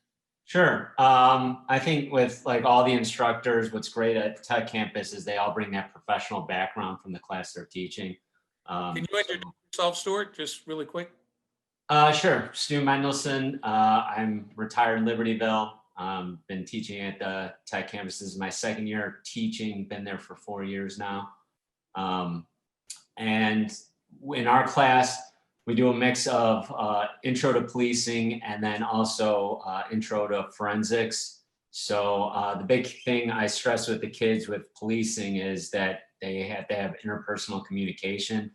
Sure. I think with like all the instructors, what's great at Tech Campus is they all bring that professional background from the class they're teaching. Can you introduce yourself, Stuart, just really quick? Sure. Stu Mendelson. I'm retired Libertyville. Been teaching at the Tech Campus. This is my second year teaching, been there for 4 years now. And in our class, we do a mix of intro to policing and then also intro to forensics. So the big thing I stress with the kids with policing is that they have to have interpersonal communication.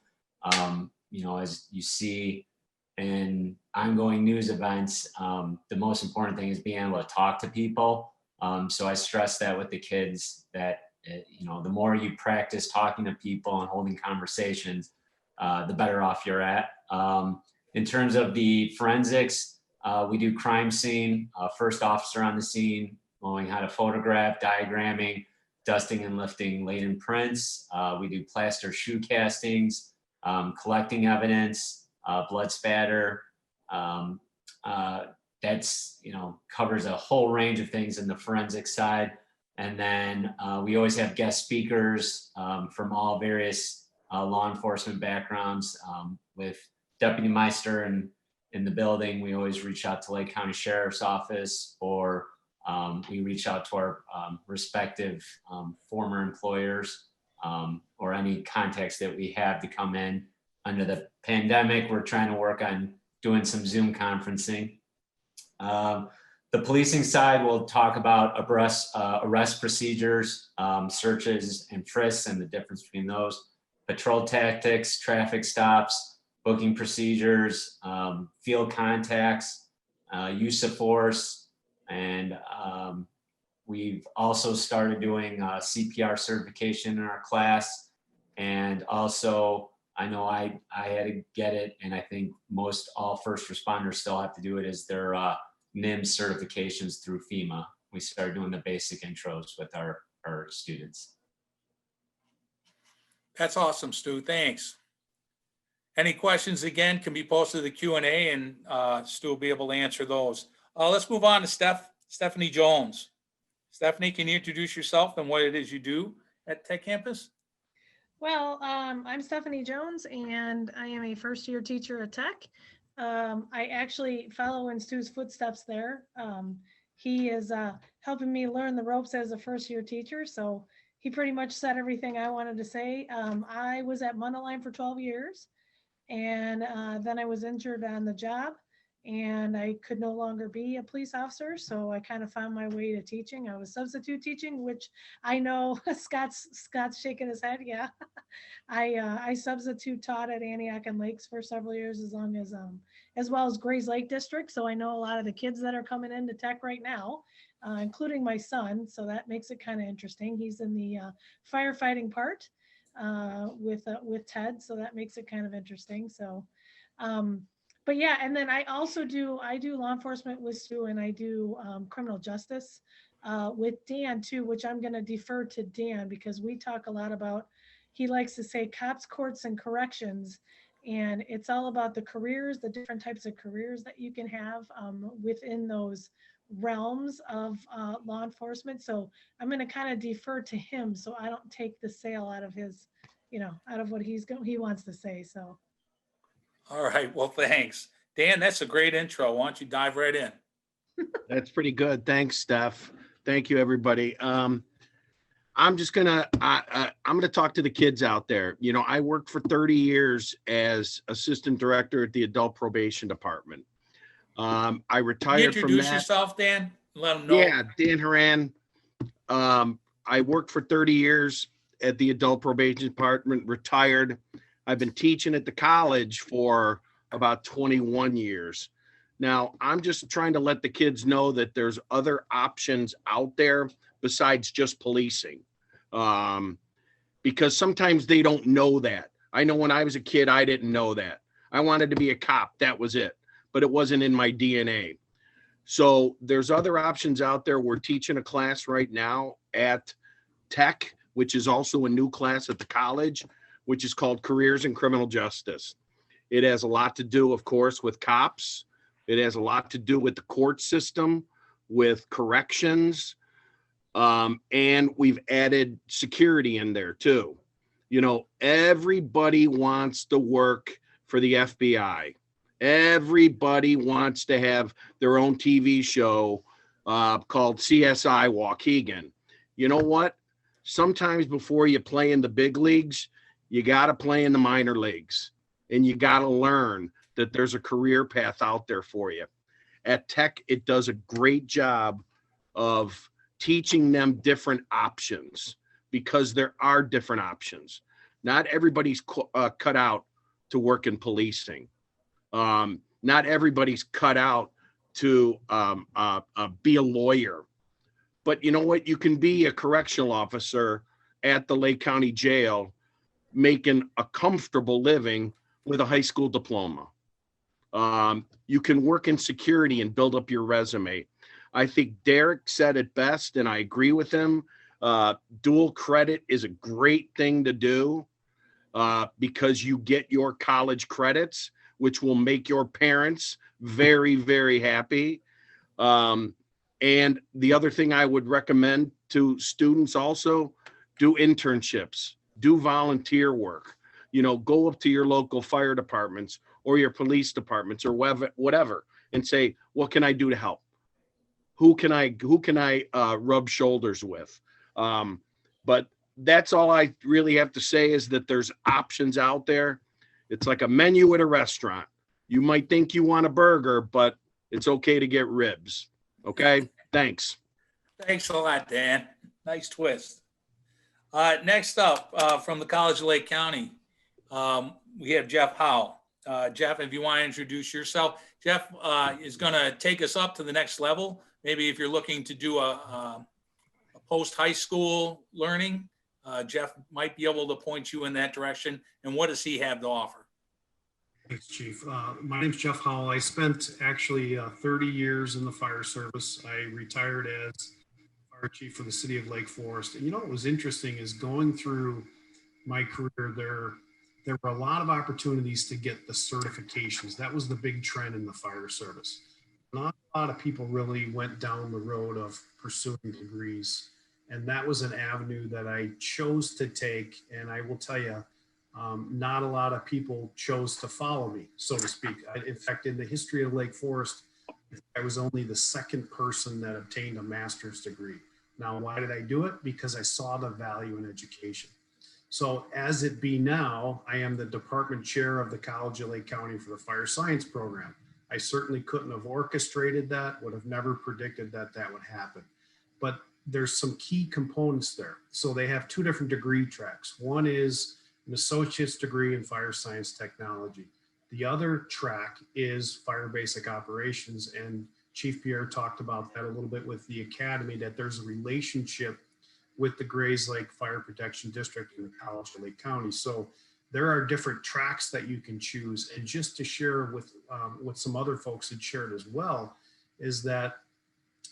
As you see in ongoing news events, the most important thing is being able to talk to people. So I stress that with the kids that, the more you practice talking to people and holding conversations, the better off you're at. In terms of the forensics, we do crime scene, first officer on the scene, knowing how to photograph, diagramming, dusting and lifting latent prints. We do plaster shoe castings, collecting evidence, blood spatter. That's, covers a whole range of things in the forensic side. And then we always have guest speakers from all various law enforcement backgrounds. With Deputy Meister in the building, we always reach out to Lake County Sheriff's Office, or we reach out to our respective former employers or any contacts that we have to come in. Under the pandemic, we're trying to work on doing some Zoom conferencing. The policing side, we'll talk about arrest procedures, searches and frisks and the difference between those, patrol tactics, traffic stops, booking procedures, field contacts, use of force, and we've also started doing CPR certification in our class. And also, I know I had to get it, and I think most all first responders still have to do it, is their NIMS certifications through FEMA. We started doing the basic intros with our students. That's awesome, Stu. Thanks. Any questions, again, can be posted to the Q&A, and Stu will be able to answer those. Let's move on to Stephanie Jones. Stephanie, can you introduce yourself and what it is you do at Tech Campus? Well, I'm Stephanie Jones, and I am a first-year teacher at Tech. I actually follow in Stu's footsteps there. He is helping me learn the ropes as a first-year teacher, so he pretty much said everything I wanted to say. I was at Mundelein for 12 years, and then I was injured on the job, and I could no longer be a police officer, so I kind of found my way to teaching. I was substitute teaching, which I know Scott's shaking his head. Yeah, I substitute taught at Antioch and Lakes for several years, as well as Graze Lake District. So I know a lot of the kids that are coming into Tech right now, including my son. So that makes it kind of interesting. He's in the firefighting part with Ted, so that makes it kind of interesting. So. But yeah, and then I do law enforcement with Stu, and I do criminal justice with Dan too, which I'm going to defer to Dan because we talk a lot about, he likes to say cops, courts, and corrections. And it's all about the careers, the different types of careers that you can have within those realms of law enforcement. So I'm going to kind of defer to him so I don't take the sail out of his, out of what he wants to say. So. All right, well, thanks. Dan, that's a great intro. Why don't you dive right in? That's pretty good. Thanks, Steph. Thank you, everybody. I'm just gonna I'm gonna talk to the kids out there. I worked for 30 years as assistant director at the adult probation department. I Can you retired from introduce that. yourself, Dan? Let them know. Yeah, Dan Haran. I worked for 30 years at the adult probation department, retired. I've been teaching at the college for about 21 years. Now, I'm just trying to let the kids know that there's other options out there besides just policing. Because sometimes they don't know that. I know when I was a kid, I didn't know that. I wanted to be a cop. That was it. But it wasn't in my DNA. So there's other options out there. We're teaching a class right now at Tech, which is also a new class at the college, which is called Careers in Criminal Justice. It has a lot to do, of course, with cops. It has a lot to do with the court system, with corrections, and we've added security in there too. Everybody wants to work for the FBI. Everybody wants to have their own TV show called CSI Waukegan. You know what? Sometimes before you play in the big leagues, you got to play in the minor leagues, and you got to learn that there's a career path out there for you. At Tech, it does a great job of teaching them different options because there are different options. Not everybody's cut out to work in policing. Not everybody's cut out to be a lawyer. But you know what? You can be a correctional officer at the Lake County Jail making a comfortable living with a high school diploma. You can work in security and build up your resume. I think Derek said it best, and I agree with him. Dual credit is a great thing to do because you get your college credits, which will make your parents very, very happy. And the other thing I would recommend to students also, do internships, do volunteer work. Go up to your local fire departments or your police departments or whatever and say, what can I do to help? Who can I rub shoulders with? But that's all I really have to say is that there's options out there. It's like a menu at a restaurant. You might think you want a burger, but it's okay to get ribs. Okay, thanks. Thanks a lot, Dan. Nice twist. Next up, from the College of Lake County, we have Jeff Howell. Jeff, if you want to introduce yourself. Jeff is going to take us up to the next level. Maybe if you're looking to do a post-high school learning, Jeff might be able to point you in that direction. And what does he have to offer? Thanks, Chief. My name's Jeff Howell. I spent actually 30 years in the fire service. I retired as fire chief for the city of Lake Forest. And what was interesting is going through my career there were a lot of opportunities to get the certifications. That was the big trend in the fire service. Not a lot of people really went down the road of pursuing degrees. And that was an avenue that I chose to take. And I will tell you, not a lot of people chose to follow me, so to speak. In fact, in the history of Lake Forest, I was only the second person that obtained a master's degree. Now, why did I do it? Because I saw the value in education. So as it be now, I am the department chair of the College of Lake County for the fire science program. I certainly couldn't have orchestrated that, would have never predicted that that would happen. But there's some key components there. So they have two different degree tracks. One is an associate's degree in fire science technology. The other track is fire basic operations. And Chief Pierre talked about that a little bit with the Academy, that there's a relationship with the Graze Lake Fire Protection District in the College of Lake County. So there are different tracks that you can choose. And just to share with what some other folks had shared as well, is that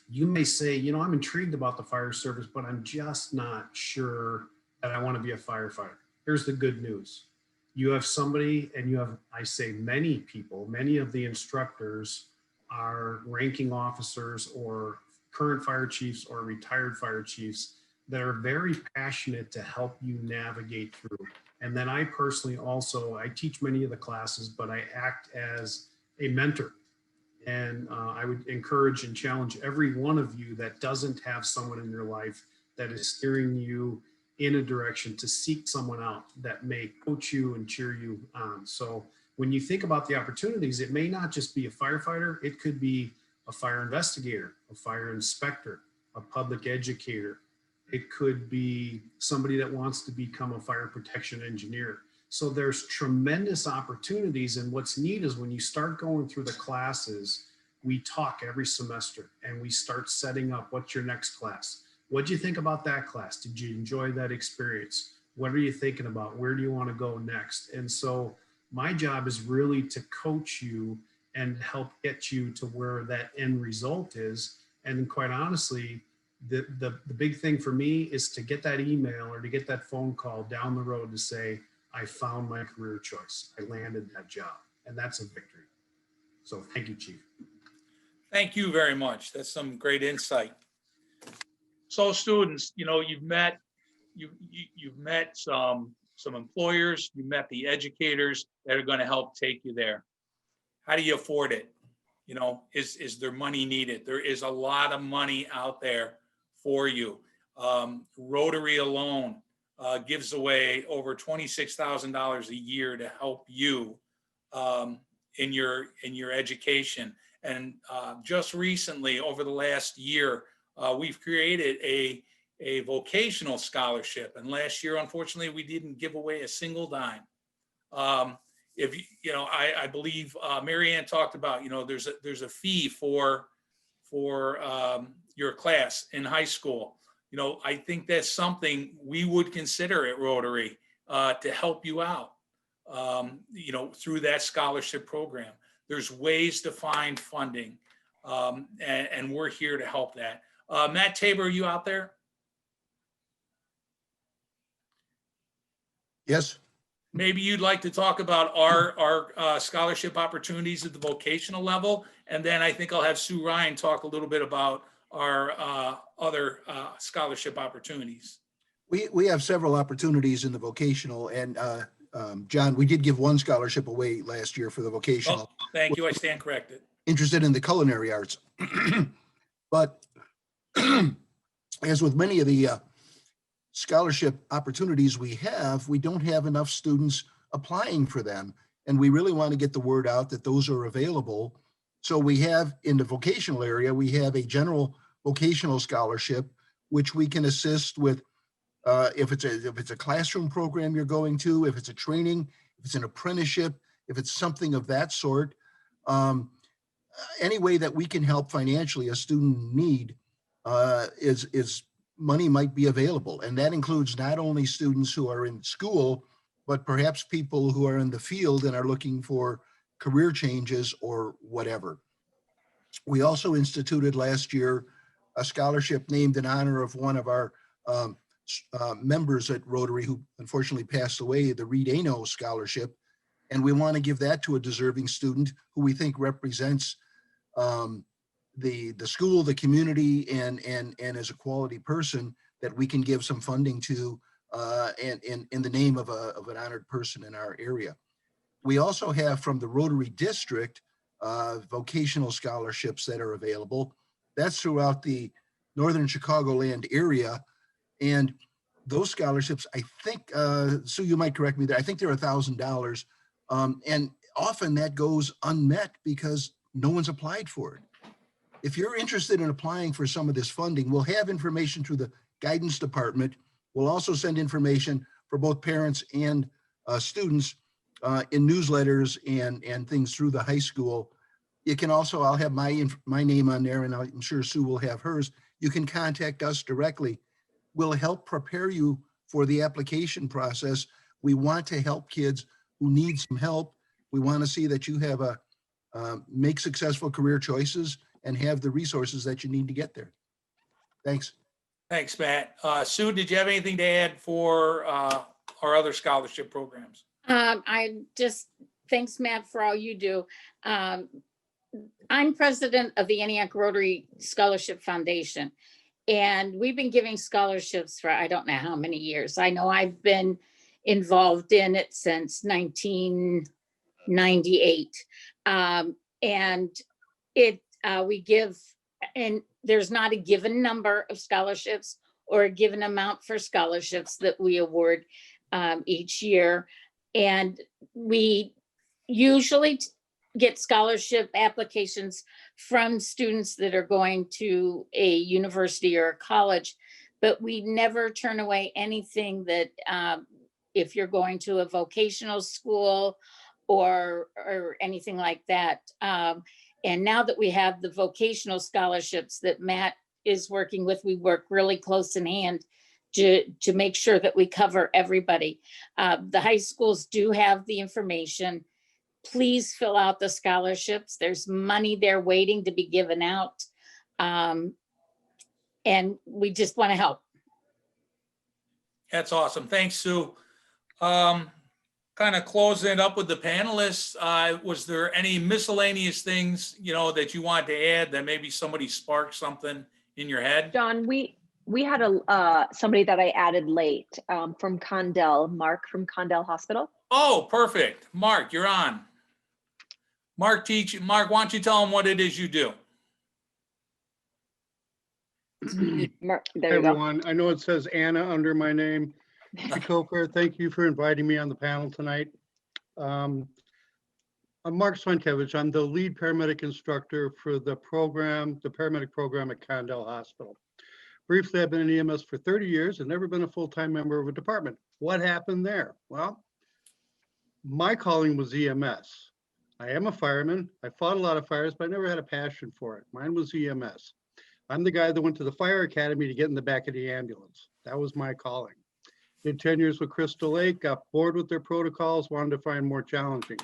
you may say, I'm intrigued about the fire service, but I'm just not sure that I want to be a firefighter. Here's the good news. you have somebody, and you have, I say, many people, many of the instructors are ranking officers or current fire chiefs or retired fire chiefs that are very passionate to help you navigate through. And then I personally also, I teach many of the classes, but I act as a mentor. And I would encourage and challenge every one of you that doesn't have someone in your life that is steering you in a direction to seek someone out that may coach you and cheer you on. So when you think about the opportunities, it may not just be a firefighter, it could be a fire investigator, a fire inspector, a public educator. It could be somebody that wants to become a fire protection engineer. So there's tremendous opportunities. And what's neat is when you start going through the classes, we talk every semester and we start setting up what's your next class. What do you think about that class? Did you enjoy that experience? What are you thinking about? Where do you want to go next? And so my job is really to coach you and help get you to where that end result is. And quite honestly, the big thing for me is to get that email or to get that phone call down the road to say, I found my career choice. I landed that job, and that's a victory. So thank you, Chief. Thank you very much. That's some great insight. So students, you know, you've met some employers, you met the educators that are going to help take you there. How do you afford it? You know, is there money needed? There is a lot of money out there for you. Rotary alone gives away over $26,000 a year to help you in your education. And just recently, over the last year, we've created a vocational scholarship. And last year, unfortunately, we didn't give away a single dime. If you know, I believe Mary Ann talked about, you know, there's a fee for your class in high school. You know, I think that's something we would consider at Rotary to help you out, you know, through that scholarship program. There's ways to find funding, and we're here to help that. Matt Tabor, are you out there? Yes. Maybe you'd like to talk about our scholarship opportunities at the vocational level, and then I think I'll have Sue Ryan talk a little bit about our other scholarship opportunities. We have several opportunities in the vocational, and John, we did give one scholarship away last year for the vocational. Oh, thank you. I stand corrected. Interested in the culinary arts. But as with many of the scholarship opportunities we don't have enough students applying for them. And we really want to get the word out that those are available. So we have in the vocational area, we have a general vocational scholarship, which we can assist with if it's a classroom program you're going to, if it's a training, if it's an apprenticeship, if it's something of that sort. Any way that we can help financially a student need is money might be available. And that includes not only students who are in school, but perhaps people who are in the field and are looking for career changes or whatever. We also instituted last year a scholarship named in honor of one of our members at Rotary who unfortunately passed away, the Reed Ano Scholarship. And we want to give that to a deserving student who we think represents the school, the community, and as a quality person that we can give some funding to and in the name of an honored person in our area. We also have from the Rotary District vocational scholarships that are available. That's throughout the Northern Chicagoland area. And those scholarships, I think, Sue, you might correct me there, I think they're $1,000. And often that goes unmet because no one's applied for it. If you're interested in applying for some of this funding, we'll have information through the guidance department. We'll also send information for both parents and students in newsletters and things through the high school. You can also, I'll have my name on there, and I'm sure Sue will have hers. You can contact us directly. We'll help prepare you for the application process. We want to help kids who need some help. We want to see that you have make successful career choices and have the resources that you need to get there. Thanks. Thanks, Matt. Sue, did you have anything to add for our other scholarship programs? Thanks, Matt, for all you do. I'm president of the Antioch Rotary Scholarship Foundation, and we've been giving scholarships for I don't know how many years. I know I've been involved in it since 1998. And we give, and there's not a given number of scholarships or a given amount for scholarships that we award each year. And we usually get scholarship applications from students that are going to a university or a college, but we never turn away anything that if you're going to a vocational school or anything like that. And now that we have the vocational scholarships that Matt is working with, we work really close in hand to make sure that we cover everybody. The high schools do have the information. Please fill out the scholarships. There's money there waiting to be given out. And we just want to help. That's awesome. Thanks, Sue. Kind of closing it up with the panelists. Was there any miscellaneous things, that you wanted to add that maybe somebody sparked something in your head? John, we had somebody that I added late from Condell, Mark from Condell Hospital. Oh, perfect. Mark, you're on. Mark, why don't you tell them what it is you do? Mark, Hey, there you go. everyone. I know it says Anna under my name. Mr. Coker, thank you for inviting me on the panel tonight. I'm Mark Swankevich. I'm the lead paramedic instructor for the paramedic program at Condell Hospital. Briefly, I've been in EMS for 30 years and never been a full-time member of a department. What happened there? Well, my calling was EMS. I am a fireman. I fought a lot of fires, but I never had a passion for it. Mine was EMS. I'm the guy that went to the fire academy to get in the back of the ambulance. That was my calling. Did 10 years with Crystal Lake, got bored with their protocols, wanted to find more challenging.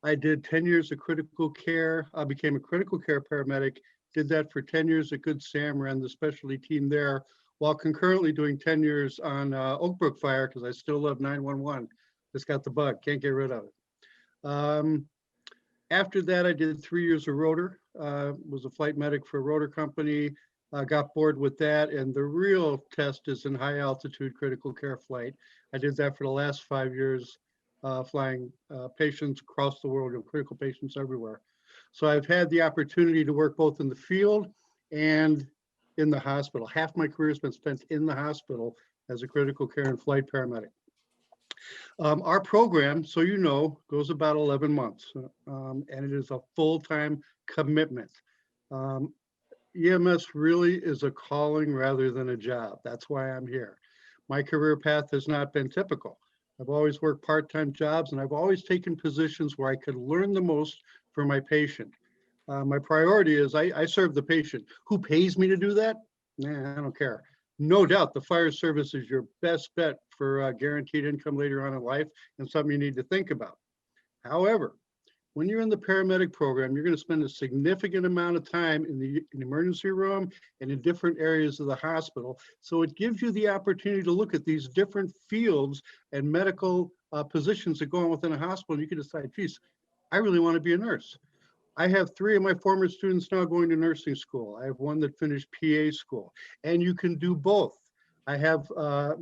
I did 10 years of critical care. I became a critical care paramedic, did that for 10 years at Good Sam, ran the specialty team there, while concurrently doing 10 years on Oak Brook Fire, because I still love 911. Just got the bug, can't get rid of it. After that, I did 3 years of rotor, was a flight medic for a rotor company, got bored with that. And the real test is in high altitude critical care flight. I did that for the last 5 years, flying patients across the world and critical patients everywhere. So I've had the opportunity to work both in the field and in the hospital. Half my career has been spent in the hospital as a critical care and flight paramedic. Our program, so you know, goes about 11 months, and it is a full-time commitment. EMS really is a calling rather than a job. That's why I'm here. My career path has not been typical. I've always worked part-time jobs, and I've always taken positions where I could learn the most for my patient. My priority is I serve the patient. Who pays me to do that? Nah, I don't care. No doubt the fire service is your best bet for guaranteed income later on in life and something you need to think about. However, when you're in the paramedic program, you're going to spend a significant amount of time in the emergency room and in different areas of the hospital. So it gives you the opportunity to look at these different fields and medical positions that go on within a hospital. And you can decide, geez, I really want to be a nurse. I have 3 of my former students now going to nursing school. I have 1 that finished PA school, and you can do both. I have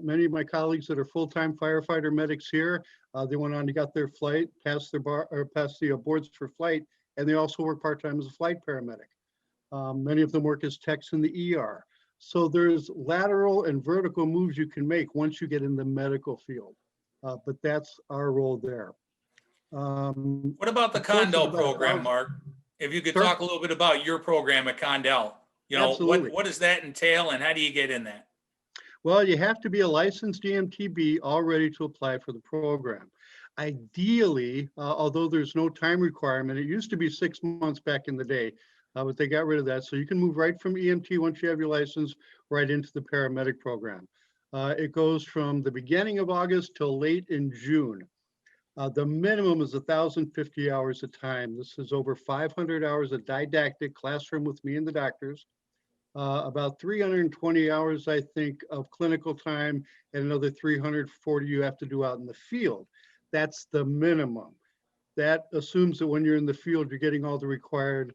many of my colleagues that are full-time firefighter medics here. They went on to get their flight, passed the boards for flight, and they also work part-time as a flight paramedic. Many of them work as techs in the ER. So there's lateral and vertical moves you can make once you get in the medical field, but that's our role there. What about the Condell program, Mark? If you could talk a little bit about your program at Condell, what does that entail and how do you get in that? Well, you have to be a licensed EMTB all ready to apply for the program. Ideally, although there's no time requirement, it used to be 6 months back in the day, but they got rid of that. So you can move right from EMT once you have your license right into the paramedic program. It goes from the beginning of August till late in June. The minimum is 1,050 hours of time. This is over 500 hours of didactic classroom with me and the doctors. About 320 hours, I think, of clinical time, and another 340 you have to do out in the field. That's the minimum. That assumes that when you're in the field, you're getting all the required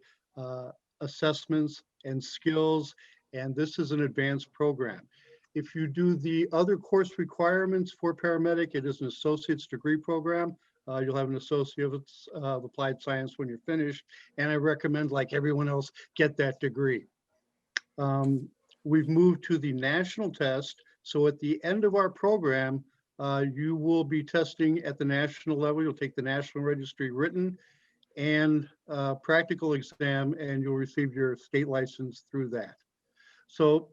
assessments and skills, and this is an advanced program. If you do the other course requirements for paramedic, it is an associate's degree program. You'll have an associate's of applied science when you're finished, and I recommend, like everyone else, get that degree. We've moved to the national test, so at the end of our program, you will be testing at the national level. You'll take the National Registry written and practical exam, and you'll receive your state license through that. So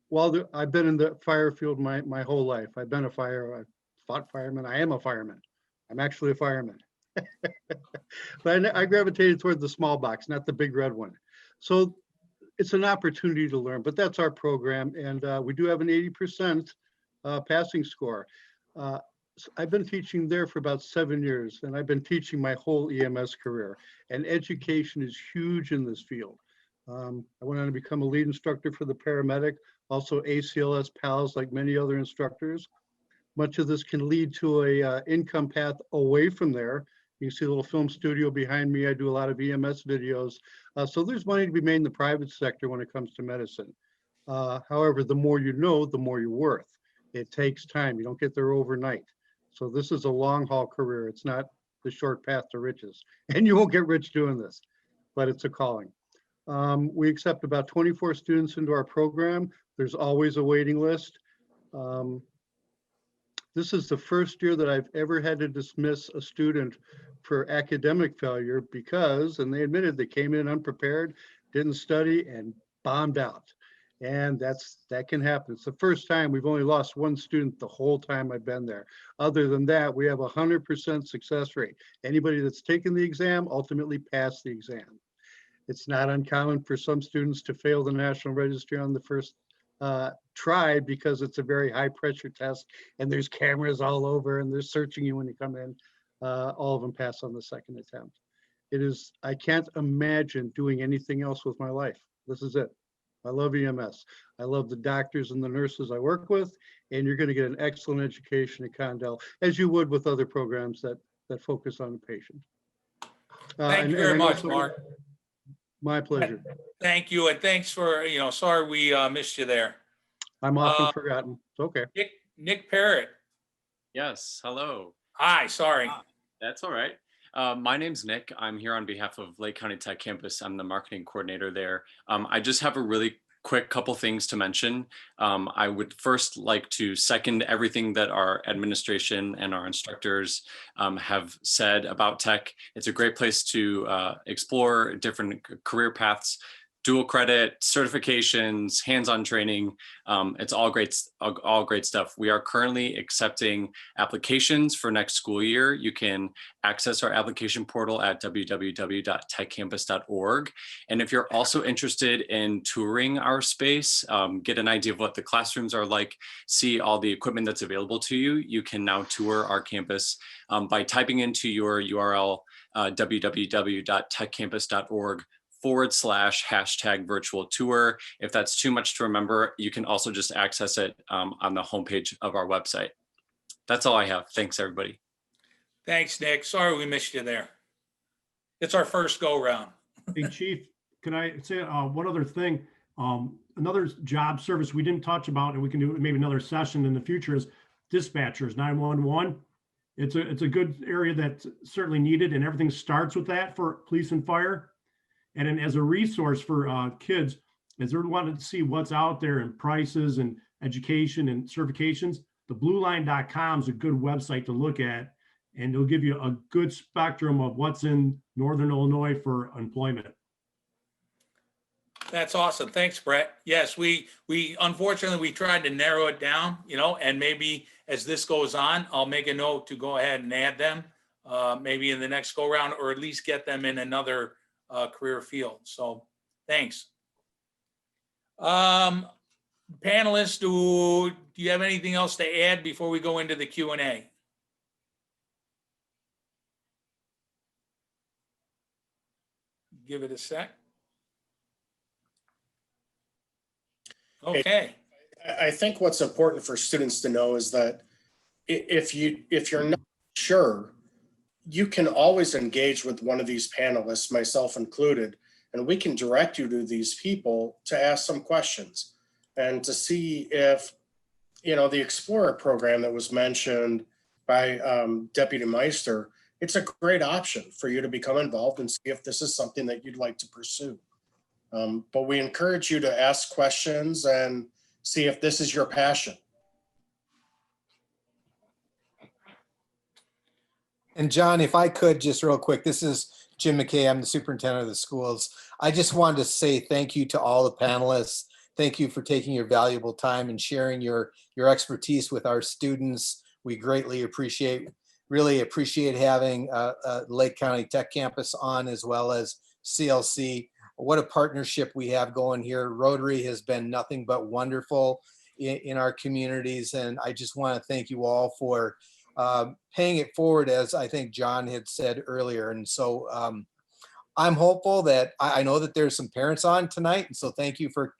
while I've been in the fire field my whole life, I've been a I fought fireman. I am a fireman. I'm actually a fireman. But I gravitated toward the small box, not the big red one. So it's an opportunity to learn, but that's our program. And we do have an 80% passing score. I've been teaching there for about 7 years, and I've been teaching my whole EMS career. And education is huge in this field. I went on to become a lead instructor for the paramedic, also ACLS PALS, like many other instructors. Much of this can lead to a income path away from there. You see a little film studio behind me. I do a lot of EMS videos. So there's money to be made in the private sector when it comes to medicine. However, the more you know, the more you're worth. It takes time. You don't get there overnight. So this is a long haul career. It's not the short path to riches. And you won't get rich doing this, but it's a calling. We accept about 24 students into our program. There's always a waiting list. This is the first year that I've ever had to dismiss a student for academic failure because, and they admitted they came in unprepared, didn't study, and bombed out. And that can happen. It's the first time we've only lost one student the whole time I've been there. Other than that, we have a 100% success rate. Anybody that's taken the exam ultimately passed the exam. It's not uncommon for some students to fail the National Registry on the first try because it's a very high pressure test and there's cameras all over and they're searching you when you come in. All of them pass on the second attempt. I can't imagine doing anything else with my life. This is it. I love EMS. I love the doctors and the nurses I work with, and you're going to get an excellent education at Condell, as you would with other programs that focus on the patient. Thank you very much, Mark. My pleasure. Thank you, and thanks for, sorry we missed you there. I'm often forgotten. It's okay. Nick Parrott. Yes, hello. Hi, sorry. That's all right. My name's Nick. I'm here on behalf of Lake County Tech Campus. I'm the marketing coordinator there. I just have a really quick couple things to mention. I would first like to second everything that our administration and our instructors have said about tech. It's a great place to explore different career paths, dual credit, certifications, hands-on training. It's all great stuff. We are currently accepting applications for next school year. You can access our application portal at www.techcampus.org. And if you're also interested in touring our space, get an idea of what the classrooms are like, see all the equipment that's available to you, you can now tour our campus by typing into your URL www.techcampus.org/virtual tour. If that's too much to remember, you can also just access it on the homepage of our website. That's all I have. Thanks, everybody. Thanks, Nick. Sorry we missed you there. It's our first go round. Hey, Chief, can I say one other thing? Another job service we didn't touch about, and we can do maybe another session in the future, is dispatchers, 911. It's a good area that's certainly needed, and everything starts with that for police and fire. And then as a resource for kids, as they're wanting to see what's out there and prices and education and certifications, the blueline.com is a good website to look at, and it'll give you a good spectrum of what's in Northern Illinois for employment. That's awesome. Thanks, Brett. Yes, we unfortunately, we tried to narrow it down, and maybe as this goes on, I'll make a note to go ahead and add them maybe in the next go round, or at least get them in another career field. So thanks. Panelists, do you have anything else to add before we go into the Q&A? Give it a sec. Okay. I think what's important for students to know is that if you're not sure, you can always engage with one of these panelists, myself included, and we can direct you to these people to ask some questions and to see if, the Explorer program that was mentioned by Deputy Meister, it's a great option for you to become involved and see if this is something that you'd like to pursue. But we encourage you to ask questions and see if this is your passion. And John, if I could just real quick, this is Jim McKay. I'm the superintendent of the schools. I just wanted to say thank you to all the panelists. Thank you for taking your valuable time and sharing your expertise with our students. We greatly really appreciate having Lake County Tech Campus on, as well as CLC. What a partnership we have going here. Rotary has been nothing but wonderful in our communities. And I just want to thank you all for paying it forward, as I think John had said earlier. And so I'm hopeful that I know that there's some parents on tonight. And so thank you for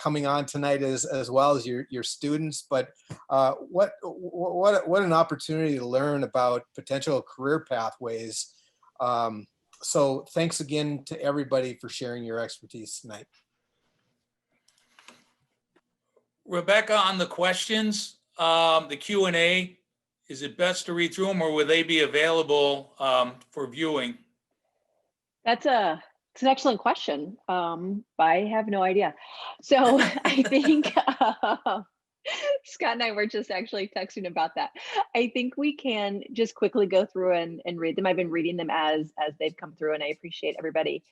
coming on tonight as well as your students. But what an opportunity to learn about potential career pathways. So thanks again to everybody for sharing your expertise tonight. Rebecca, on the questions, the Q&A, is it best to read through them, or will they be available for viewing? It's an excellent question. I have no idea. So I think Scott and I were just actually texting about that. I think we can just quickly go through and read them. I've been reading them as they've come through, and I appreciate everybody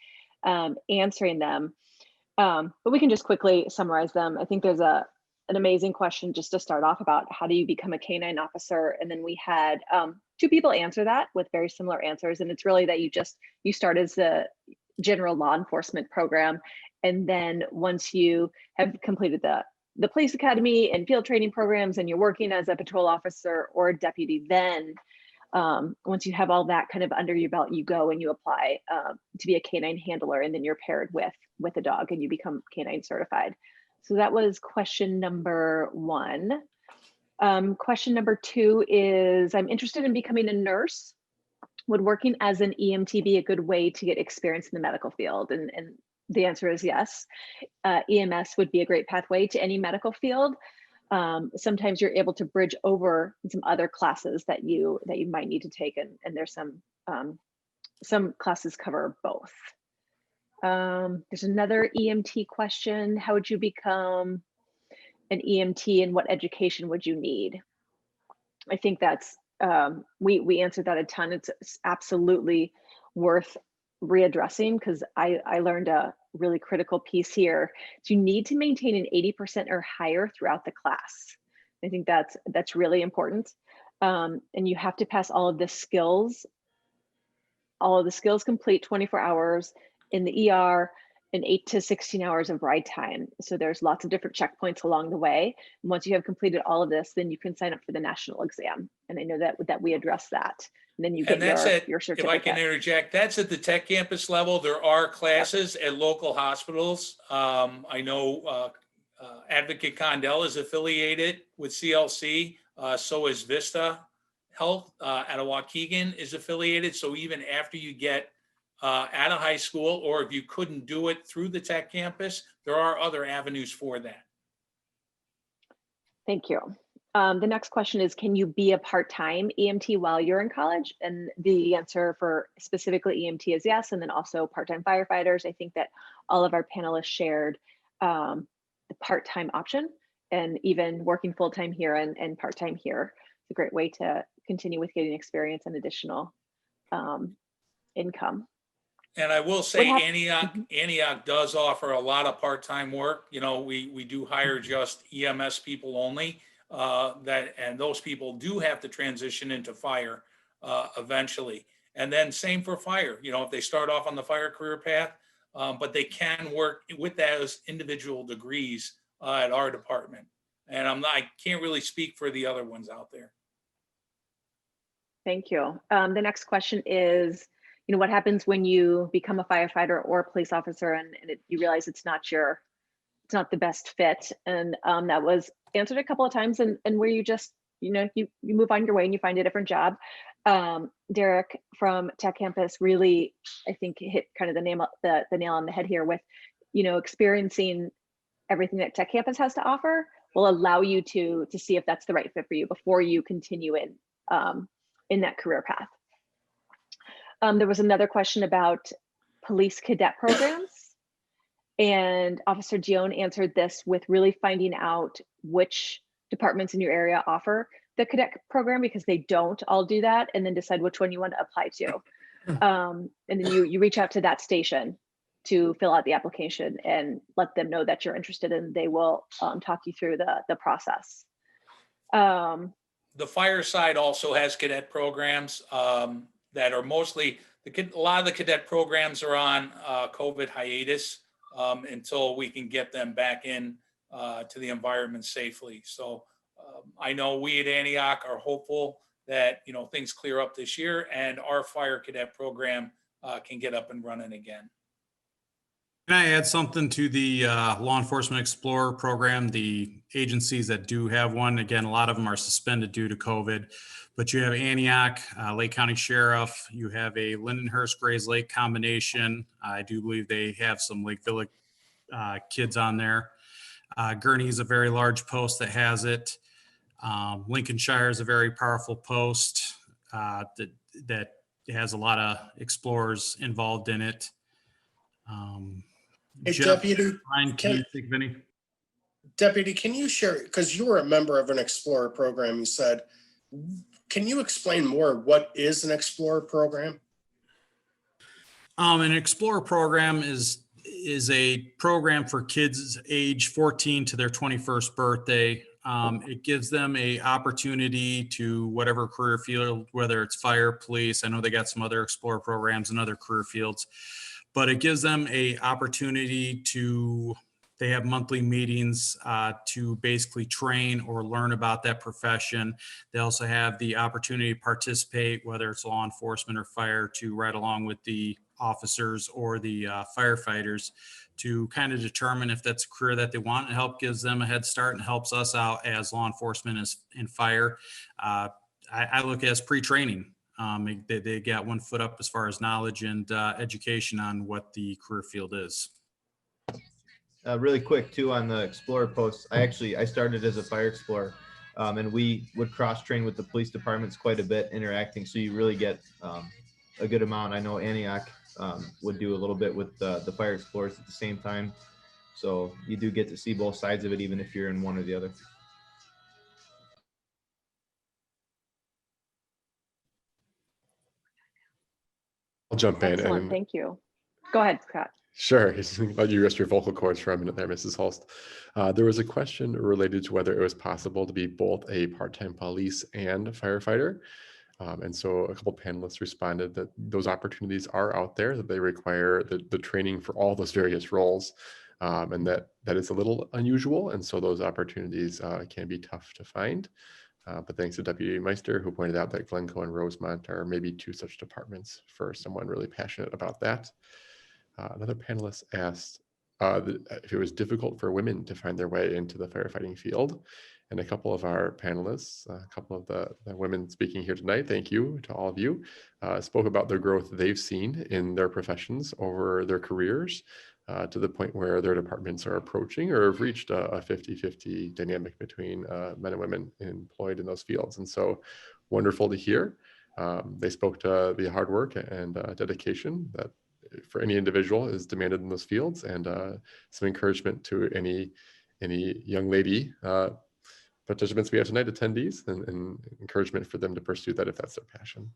answering them. But we can just quickly summarize them. I think there's an amazing question just to start off about how do you become a canine officer? And then we had two people answer that with very similar answers. And it's really that you start as the general law enforcement program. And then once you have completed the police academy and field training programs, and you're working as a patrol officer or a deputy, then once you have all that kind of under your belt, you go and you apply to be a canine handler, and then you're paired with a dog and you become canine certified. So that was question number one. Question number two is, I'm interested in becoming a nurse. Would working as an EMT be a good way to get experience in the medical field? And the answer is yes. EMS would be a great pathway to any medical field. Sometimes you're able to bridge over some other classes that you might need to take, and there's some classes cover both. There's another EMT question. How would you become an EMT, and what education would you need? I think that's, we answered that a ton. It's absolutely worth readdressing, because I learned a really critical piece here. So you need to maintain an 80% or higher throughout the class. I think that's really important. And you have to pass all of the skills complete 24 hours in the ER, and 8 to 16 hours of ride time. So there's lots of different checkpoints along the way. And once you have completed all of this, then you can sign up for the national exam. And I know that we address that. And then you get your certificate. If I can interject, that's at the tech campus level. There are classes at local hospitals. I know Advocate Condell is affiliated with CLC. So is Vista Health out of Waukegan is affiliated. So even after you get out of high school, or if you couldn't do it through the tech campus, there are other avenues for that. Thank you. The next question is, can you be a part-time EMT while you're in college? And the answer for specifically EMT is yes, and then also part-time firefighters. I think that all of our panelists shared the part-time option, and even working full-time here and part-time here. It's a great way to continue with getting experience and additional income. And I will say Antioch does offer a lot of part-time work. You know, we do hire just EMS people only, and those people do have to transition into fire eventually. And then same for fire, you know, if they start off on the fire career path, but they can work with those individual degrees at our department. And I can't really speak for the other ones out there. Thank you. The next question is, you know, what happens when you become a firefighter or a police officer and you realize it's not the best fit? And that was answered a couple of times, and where you just you move on your way and you find a different job. Derek from Tech Campus really, I think, hit kind of the nail on the head here with, experiencing everything that Tech Campus has to offer will allow you to see if that's the right fit for you before you continue in that career path. There was another question about police cadet programs, and Officer Dion answered this with really finding out which departments in your area offer the cadet program, because they don't all do that, and then decide which one you want to apply to. And then you reach out to that station to fill out the application and let them know that you're interested, and they will talk you through the process. The fire side also has cadet programs that are mostly, a lot of the cadet programs are on COVID hiatus until we can get them back in to the environment safely. So I know we at Antioch are hopeful that, things clear up this year and our fire cadet program can get up and running again. Can I add something to the Law Enforcement Explorer program? The agencies that do have one, again, a lot of them are suspended due to COVID, but you have Antioch, Lake County Sheriff, you have a Lindenhurst Graze Lake combination. I do believe they have some Lake Village kids on there. Gurney is a very large post that has it. Lincolnshire is a very powerful post that has a lot of explorers involved in it. Hey, Jeff, Deputy, Ryan, can you think of any? Deputy, can you share, because you were a member of an Explorer program, you said, can you explain more what is an Explorer program? An Explorer program is a program for kids age 14 to their 21st birthday. It gives them a opportunity to whatever career field, whether it's fire, police. I know they got some other Explorer programs in other career fields, but it gives them a opportunity they have monthly meetings to basically train or learn about that profession. They also have the opportunity to participate, whether it's law enforcement or fire, to ride along with the officers or the firefighters to kind of determine if that's a career that they want. It helps gives them a head start and helps us out as law enforcement and fire. I look at it as pre-training. They got one foot up as far as knowledge and education on what the career field is. Really quick too on the Explorer posts. I started as a fire explorer, and we would cross train with the police departments quite a bit, interacting. So you really get a good amount. I know Antioch would do a little bit with the fire explorers at the same time. So you do get to see both sides of it, even if you're in one or the other. I'll jump in. Excellent, thank you. Go ahead, Scott. Sure. Let you rest your vocal cords for a minute there, Mrs. Holst. There was a question related to whether it was possible to be both a part-time police and firefighter. And so a couple panelists responded that those opportunities are out there, that they require the training for all those various roles, and that is a little unusual. And so those opportunities can be tough to find. But thanks to Deputy Meister, who pointed out that Glencoe and Rosemont are maybe two such departments for someone really passionate about that. Another panelist asked if it was difficult for women to find their way into the firefighting field. And a couple of our panelists, a couple of the women speaking here tonight, thank you to all of you, spoke about the growth they've seen in their professions over their careers to the point where their departments are approaching or have reached a 50-50 dynamic between men and women employed in those fields. And so wonderful to hear. They spoke to the hard work and dedication that for any individual is demanded in those fields, and some encouragement to any young lady participants we have tonight, attendees, and encouragement for them to pursue that if that's their passion.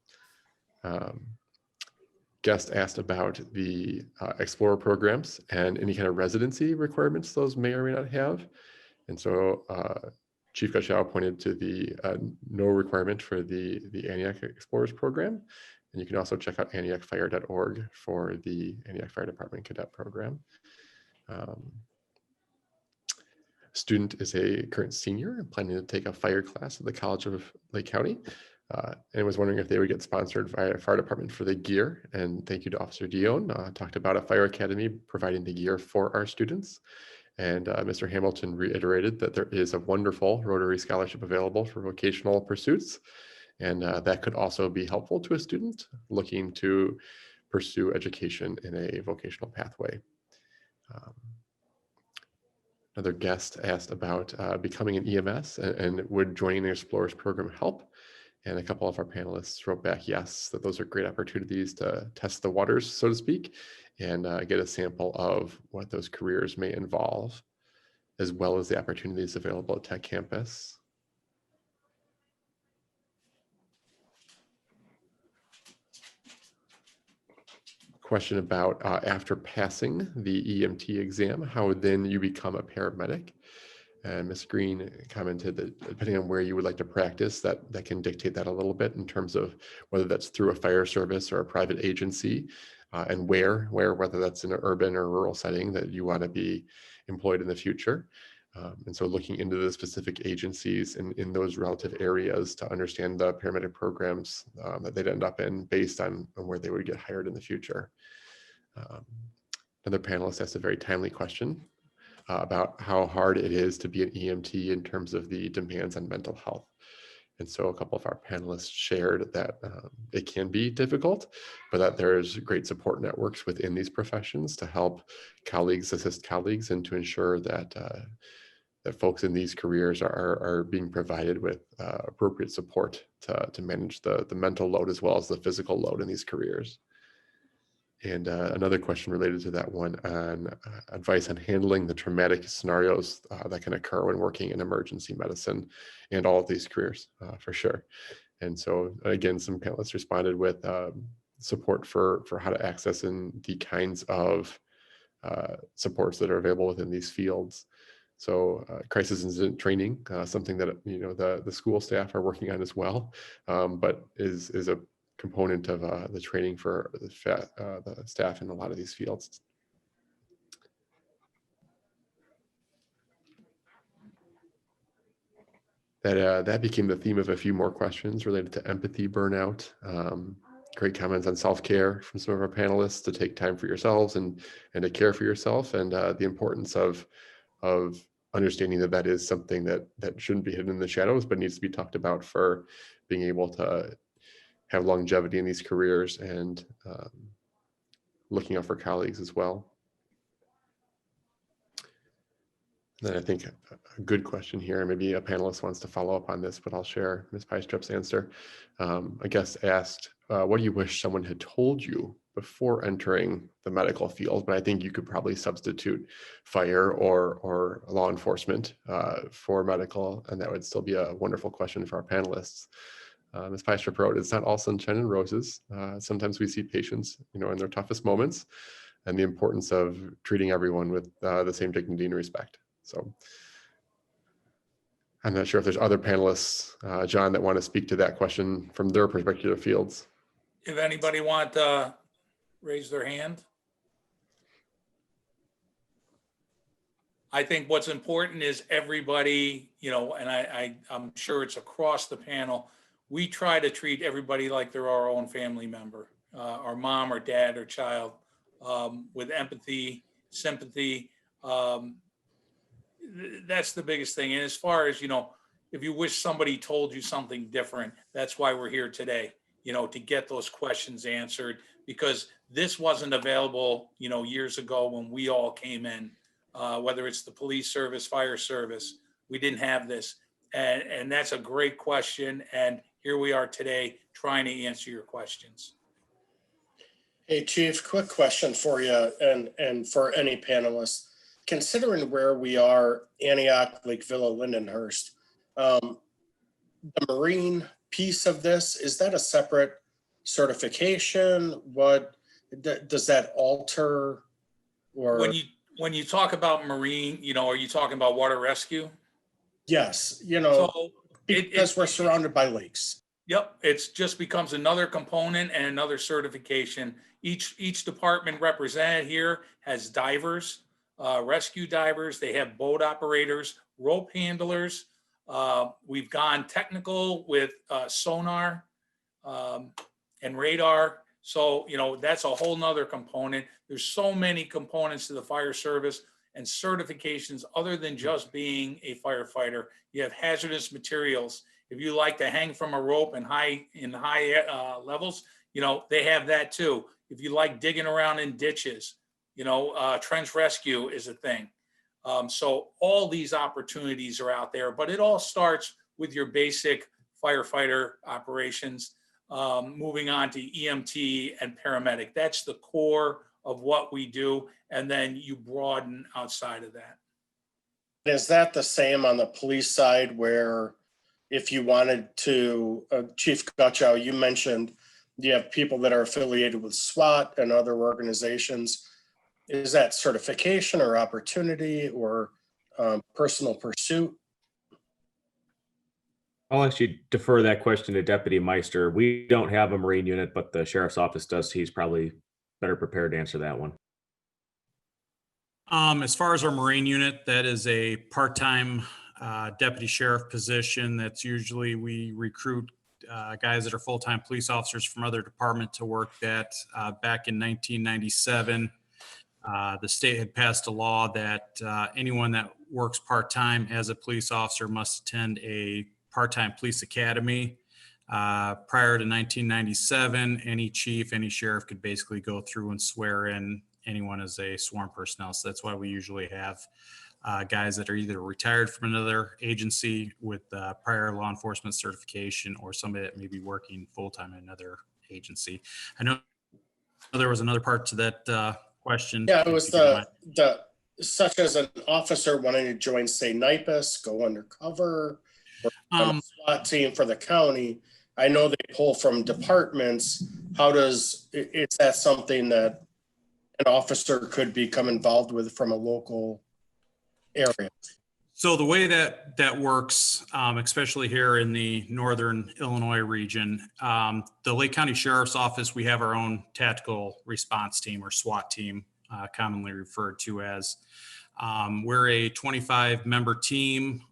Guest asked about the Explorer programs and any kind of residency requirements those may or may not have. And so Chief Gashau pointed to the no requirement for the Antioch Explorers program. And you can also check out antiochfire.org for the Antioch Fire Department Cadet program. Student is a current senior and planning to take a fire class at the College of Lake County, and was wondering if they would get sponsored by a fire department for the gear. And thank you to Officer Dion. Talked about a fire academy providing the gear for our students. And Mr. Hamilton reiterated that there is a wonderful Rotary Scholarship available for vocational pursuits. And that could also be helpful to a student looking to pursue education in a vocational pathway. Another guest asked about becoming an EMS and would joining the Explorers program help? And a couple of our panelists wrote back, yes, that those are great opportunities to test the waters, so to speak, and get a sample of what those careers may involve, as well as the opportunities available at Tech Campus. Question about after passing the EMT exam, how then you become a paramedic. And Ms. Green commented that depending on where you would like to practice, that can dictate that a little bit in terms of whether that's through a fire service or a private agency, and whether that's in an urban or rural setting that you want to be employed in the future. And so looking into the specific agencies in those relative areas to understand the paramedic programs that they'd end up in based on where they would get hired in the future. Another panelist asked a very timely question about how hard it is to be an EMT in terms of the demands on mental health. And so a couple of our panelists shared that it can be difficult, but that there's great support networks within these professions to help colleagues assist colleagues and to ensure that that folks in these careers are being provided with appropriate support to manage the mental load as well as the physical load in these careers. And another question related to that one on advice on handling the traumatic scenarios that can occur when working in emergency medicine and all of these careers for sure. And so again, some panelists responded with support for how to access and the kinds of supports that are available within these fields. So crisis incident training, something that the school staff are working on as well, but is a component of the training for the staff in a lot of these fields. That became the theme of a few more questions related to empathy, burnout. Great comments on self-care from some of our panelists, to take time for yourselves and to care for yourself, and the importance of understanding that is something that shouldn't be hidden in the shadows, but needs to be talked about for being able to have longevity in these careers and looking out for colleagues as well. And then I think a good question here, maybe a panelist wants to follow up on this, but I'll share Ms. Peistrup's answer. A guest asked, what do you wish someone had told you before entering the medical field? But I think you could probably substitute fire or law enforcement for medical, and that would still be a wonderful question for our panelists. Ms. Peistrup wrote, it's not all sunshine and roses. Sometimes we see patients, in their toughest moments, and the importance of treating everyone with the same dignity and respect. So I'm not sure if there's other panelists, John, that want to speak to that question from their particular fields. If anybody want to raise their hand. I think what's important is everybody, and I'm sure it's across the panel, we try to treat everybody like they're our own family member, our mom or dad or child, with empathy, sympathy. That's the biggest thing. And as far as, if you wish somebody told you something different, that's why we're here today, to get those questions answered, because this wasn't available, years ago when we all came in, whether it's the police service, fire service, we didn't have this. And that's a great question. And here we are today trying to answer your questions. Hey, Chief, quick question for you and for any panelists. Considering where we are, Antioch, Lake Villa, Lindenhurst, the Marine piece of this, is that a separate certification? What does that alter? Or when you talk about Marine, are you talking about water rescue? Yes, So because we're surrounded by lakes. Yep, it just becomes another component and another certification. Each department represented here has divers, rescue divers. They have boat operators, rope handlers. We've gone technical with sonar and radar. So, that's a whole nother component. There's so many components to the fire service. and certifications other than just being a firefighter. You have hazardous materials. If you like to hang from a rope in high levels, you know, they have that too. If you like digging around in ditches, you know, trench rescue is a thing. So all these opportunities are out there, but it all starts with your basic firefighter operations, moving on to EMT and paramedic. That's the core of what we do. And then you broaden outside of that. Is that the same on the police side, where if you wanted to, Chief Gutchow, you mentioned you have people that are affiliated with SWAT and other organizations. Is that certification or opportunity or personal pursuit? I'll actually defer that question to Deputy Meister. We don't have a Marine unit, but the Sheriff's Office does. He's probably better prepared to answer that one. As far as our Marine unit, that is a part-time deputy sheriff position. That's usually we recruit guys that are full-time police officers from other departments to work that. Back in 1997, the state had passed a law that anyone that works part-time as a police officer must attend a part-time police academy. Prior to 1997, any chief, any sheriff could basically go through and swear in anyone as a sworn personnel. So that's why we usually have guys that are either retired from another agency with prior law enforcement certification, or somebody that may be working full-time in another agency. I know there was another part to that question. Yeah, it was such as an officer wanting to join, say, NIPUS, go undercover, or on a SWAT team for the county. I know they pull from departments. Is that something that an officer could become involved with from a local area? So the way that works, especially here in the northern Illinois region, the Lake County Sheriff's Office, we have our own tactical response team, or SWAT team, commonly referred to as. We're a 25-member team.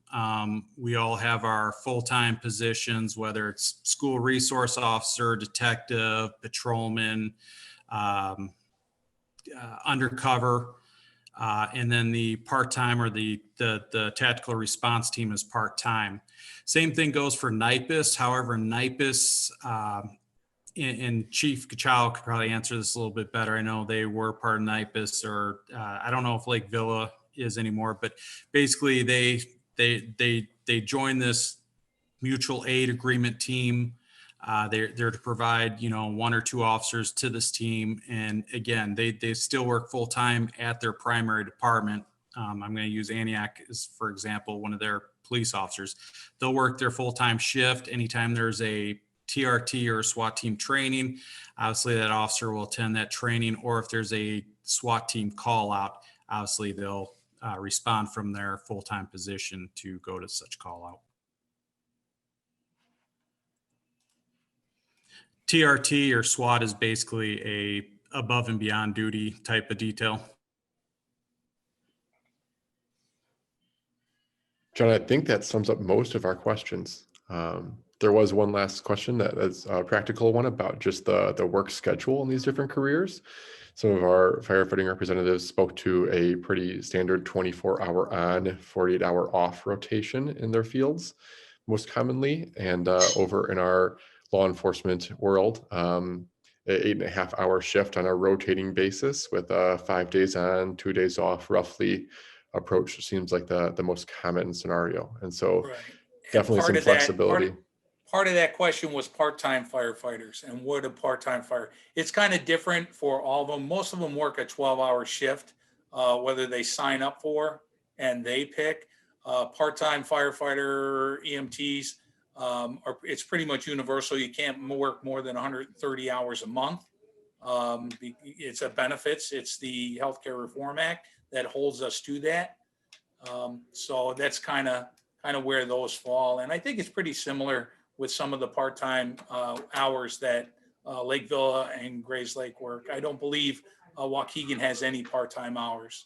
We all have our full-time positions, whether it's school resource officer, detective, patrolman, undercover. And then the part-time or the tactical response team is part-time. Same thing goes for NIPUS. However, NIPUS, and Chief Gutchow could probably answer this a little bit better. I know they were part of NIPUS, or I don't know if Lake Villa is anymore, but basically they joined this mutual aid agreement team. They're to provide, you know, 1 or 2 officers to this team. And again, they still work full time at their primary department. I'm going to use Antioch as, for example, one of their police officers. They'll work their full-time shift. Anytime there's a TRT or SWAT team training, obviously that officer will attend that training. Or if there's a SWAT team call out, obviously they'll respond from their full-time position to go to such call out. TRT or SWAT is basically a above and beyond duty type of detail. John, I think that sums up most of our questions. There was one last question that is a practical one about just the work schedule in these different careers. Some of our firefighting representatives spoke to a pretty standard 24-hour on, 48-hour off rotation in their fields, most commonly. And over in our law enforcement world, 8.5-hour shift on a rotating basis with 5 days on, 2 days off, roughly approach seems like the most common scenario. And so Right. definitely some flexibility. Part of that question was part-time firefighters and what a part-time fire. It's kind of different for all of them. Most of them work a 12-hour shift, whether they sign up for and they pick. Part-time firefighter EMTs, it's pretty much universal. You can't work more than 130 hours a month. It's a benefits. It's the Healthcare Reform Act that holds us to that. So that's kind of where those fall. And I think it's pretty similar with some of the part-time hours that Lake Villa and Graze Lake work. I don't believe Waukegan has any part-time hours.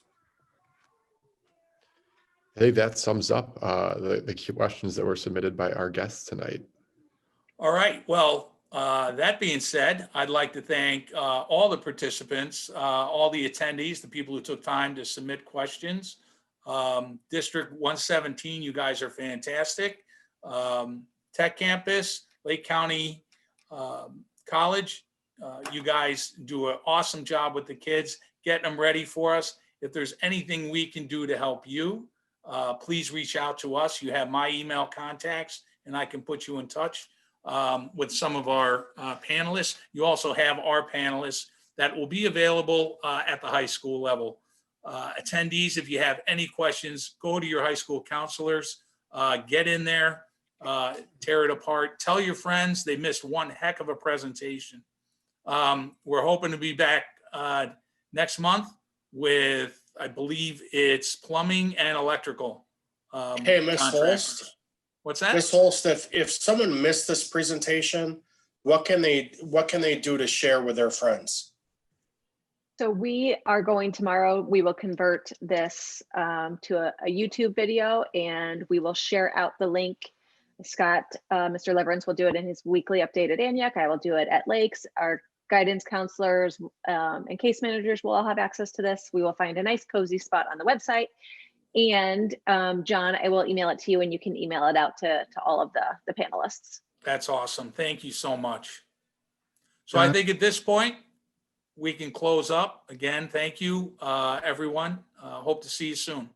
I think that sums up the key questions that were submitted by our guests tonight. All right. Well, That being said, I'd like to thank all the participants, all the attendees, the people who took time to submit questions. District 117, you guys are fantastic. Tech Campus, Lake County College, you guys do an awesome job with the kids, getting them ready for us. If there's anything we can do to help you, please reach out to us. You have my email contacts, and I can put you in touch with some of our panelists. You also have our panelists that will be available at the high school level. Attendees, if you have any questions, go to your high school counselors, get in there, tear it apart, tell your friends they missed one heck of a presentation. We're hoping to be back next month with, I believe it's plumbing and electrical. Hey, Ms. contractors. Holst. What's that? Ms. Holst, if someone missed this presentation, what can they do to share with their friends? So we are going tomorrow, we will convert this to a YouTube video, and we will share out the link. Scott, Mr. Leverance will do it in his weekly update at Antioch. I will do it at Lakes. Our guidance counselors and case managers will all have access to this. We will find a nice cozy spot on the website. And John, I will email it to you, and you can email it out to all of the panelists. That's awesome. Thank you so much. So I think at this point, we can close up. Again, thank you, everyone. Hope to see you soon.